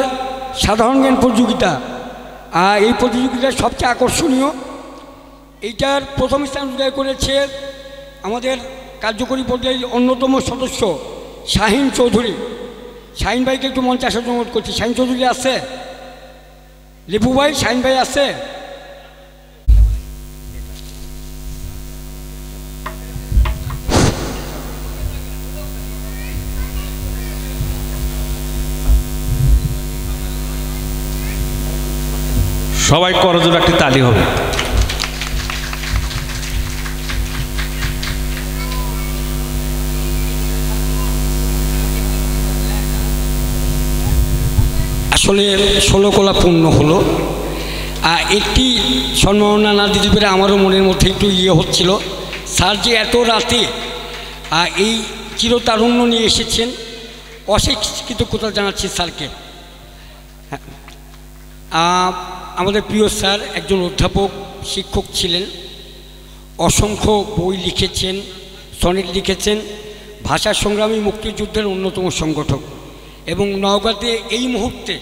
[SPEAKER 2] সাধারণ জ্ঞান প্রতিযোগিতা, এই প্রতিযোগিতা সবচেয়ে আকর্ষণীয়। এইটার প্রথম স্থান অধিকার করেছে আমাদের কার্যকরী পর্যায়ের অন্যতম সদস্য শাহিন চৌধুরী। শাহিন ভাইকে একটু মঞ্চে আসার অনুরোধ করছি। শাহিন চৌধুরী আছে? লেবু ভাই, শাহিন ভাই আছে?
[SPEAKER 21] সবাই করজোড়ে একটি তালি হবে।
[SPEAKER 2] আসলে 16 কলা পূর্ণ হলো। একটি সম্মাননা না দিতে পেরে আমারও মনের মধ্যে একটু হচ্ছিল। স্যার যে এত রাতে এই চিরতারুণ্য নিয়ে এসেছেন, অশেষ কৃতজ্ঞতা জানাচ্ছি স্যারকে। আমাদের প্রিয় স্যার একজন অধ্যাপক শিক্ষক ছিলেন, অসংখ্য বই লিখেছেন, সনেট লিখেছেন, ভাষা সংগ্রামী মুক্তিযুদ্ধের অন্যতম সংগঠক এবং নওগাঁতে এই মুহূর্তে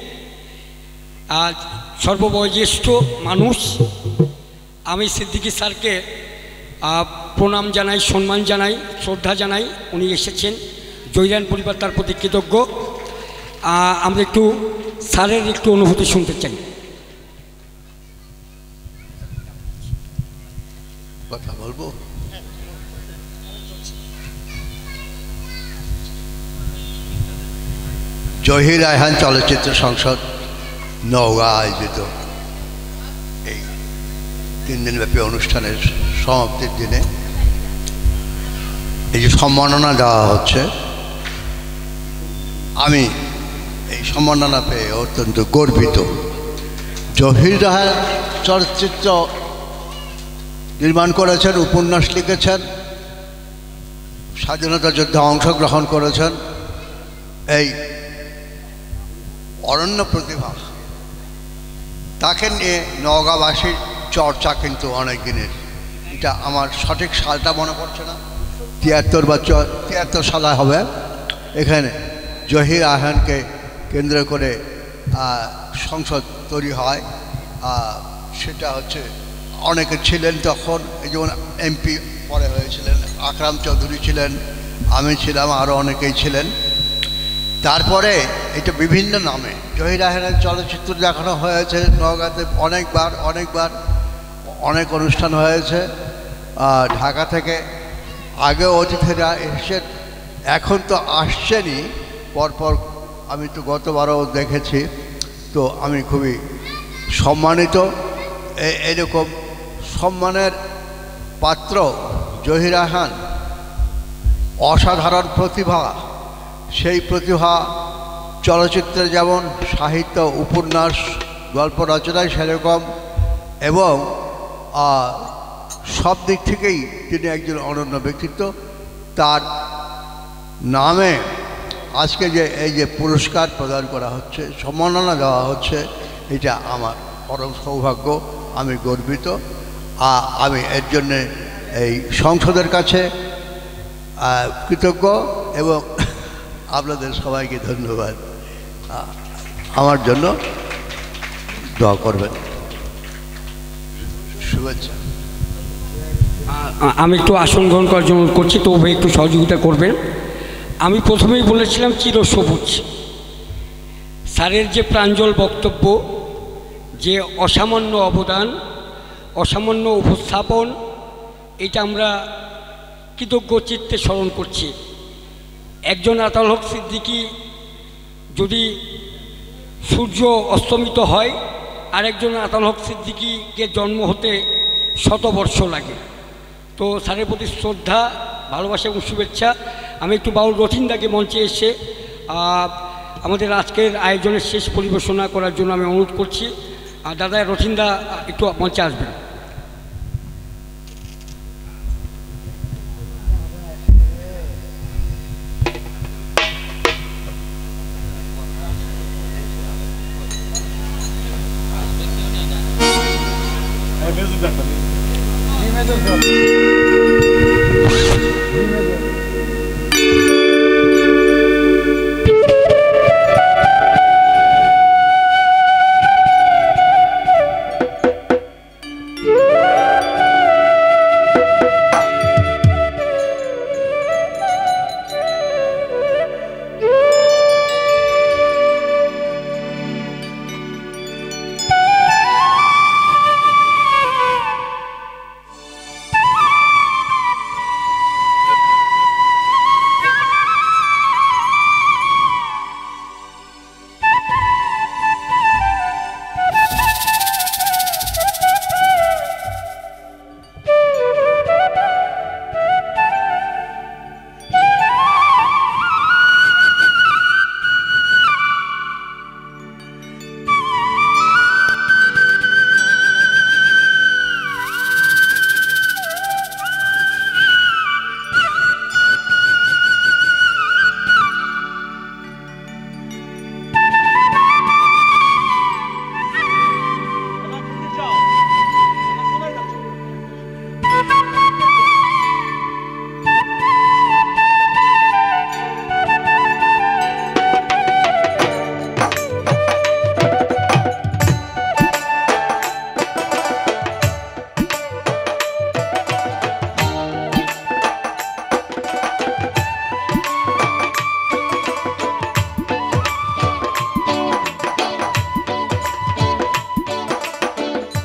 [SPEAKER 2] সর্ববয়োজ্যেষ্ঠ মানুষ। আমি সিদ্দিকী স্যারকে প্রণাম জানাই, সম্মান জানাই, শ্রদ্ধা জানাই। উনি এসেছেন, জহিরান পরিবার তার প্রতি কৃতজ্ঞ। আমরা একটু স্যারের একটু অনুভূতি শুনতে চাই।
[SPEAKER 22] কথা বলবো? জহির রায়হান চলচ্চিত্র সংসদ নওগাঁ আয়োজিত এই 3 দিনব্যাপী অনুষ্ঠানের সমাপ্তির দিনে এই যে সম্মাননা দেওয়া হচ্ছে, আমি এই সম্মাননা পেয়ে অত্যন্ত গর্বিত। জহির রাহান চলচ্চিত্র নির্মাণ করেছেন, উপন্যাস লিখেছেন, স্বাধীনতা যুদ্ধে অংশগ্রহণ করেছেন। এই অনন্য প্রতিভা, তাকে নিয়ে নওগাঁবাসীর চর্চা কিন্তু অনেক দিনের। এটা আমার সঠিক সালটা মনে পড়ছে না, 73 বা 73 সালে হবে। এখানে জহির রায়হানকে কেন্দ্র করে সংসদ তৈরি হয়। সেটা হচ্ছে অনেকে ছিলেন তখন, যেমন এমপি পরে হয়েছিলেন, আকরাম চৌধুরী ছিলেন, আমি ছিলাম, আরও অনেকেই ছিলেন। তারপরে এটা বিভিন্ন নামে জহির রায়হানের চলচ্চিত্র দেখানো হয়েছে নওগাঁতে অনেকবার, অনেক অনুষ্ঠান হয়েছে। ঢাকা থেকে আগেও অতিথিরা এসেছেন, এখন তো আসছেনই পরপর, আমি তো গতবারও দেখেছি। তো আমি খুবই সম্মানিত। এরকম সম্মানের পাত্র জহির রায়হান, অসাধারণ প্রতিভা। সেই প্রতিভা চলচ্চিত্রে যেমন, সাহিত্য, উপন্যাস, গল্প রচনায় সেরকম, এবং সব দিক থেকেই তিনি একজন অনন্য ব্যক্তিত্ব। তার নামে আজকে যে এই যে পুরস্কার প্রদান করা হচ্ছে, সম্মাননা দেওয়া হচ্ছে, এটা আমার পরম সৌভাগ্য, আমি গর্বিত। আমি এর জন্যে এই সংসদের কাছে কৃতজ্ঞ এবং আপনাদের সবাইকে ধন্যবাদ। আমার জন্য দোয়া করবেন, শুভেচ্ছা।
[SPEAKER 2] আমি একটু আসন গ্রহণ করার জন্য করছি, তো একটু সহযোগিতা করবেন। আমি প্রথমেই বলেছিলাম চিরসবুজ। স্যারের যে প্রাঞ্জল বক্তব্য, যে অসামান্য অবদান, অসামান্য উপস্থাপন, এটা আমরা কৃতজ্ঞ চিত্তে স্মরণ করছি। একজন আতাউল হক সিদ্দিকী যদি সূর্য অস্তমিত হয়, আরেকজন আতাউল হক সিদ্দিকীকে জন্ম হতে 100 বর্ষ লাগে। তো স্যারের প্রতি শ্রদ্ধা, ভালোবাসা এবং শুভেচ্ছা। আমি একটু বাউল রথিনদাকে মঞ্চে এসে আমাদের আজকের আয়োজনের শেষ পরিবেশনা করার জন্য আমি অনুরোধ করছি। দাদা রথিনদা একটু মঞ্চে আসবেন।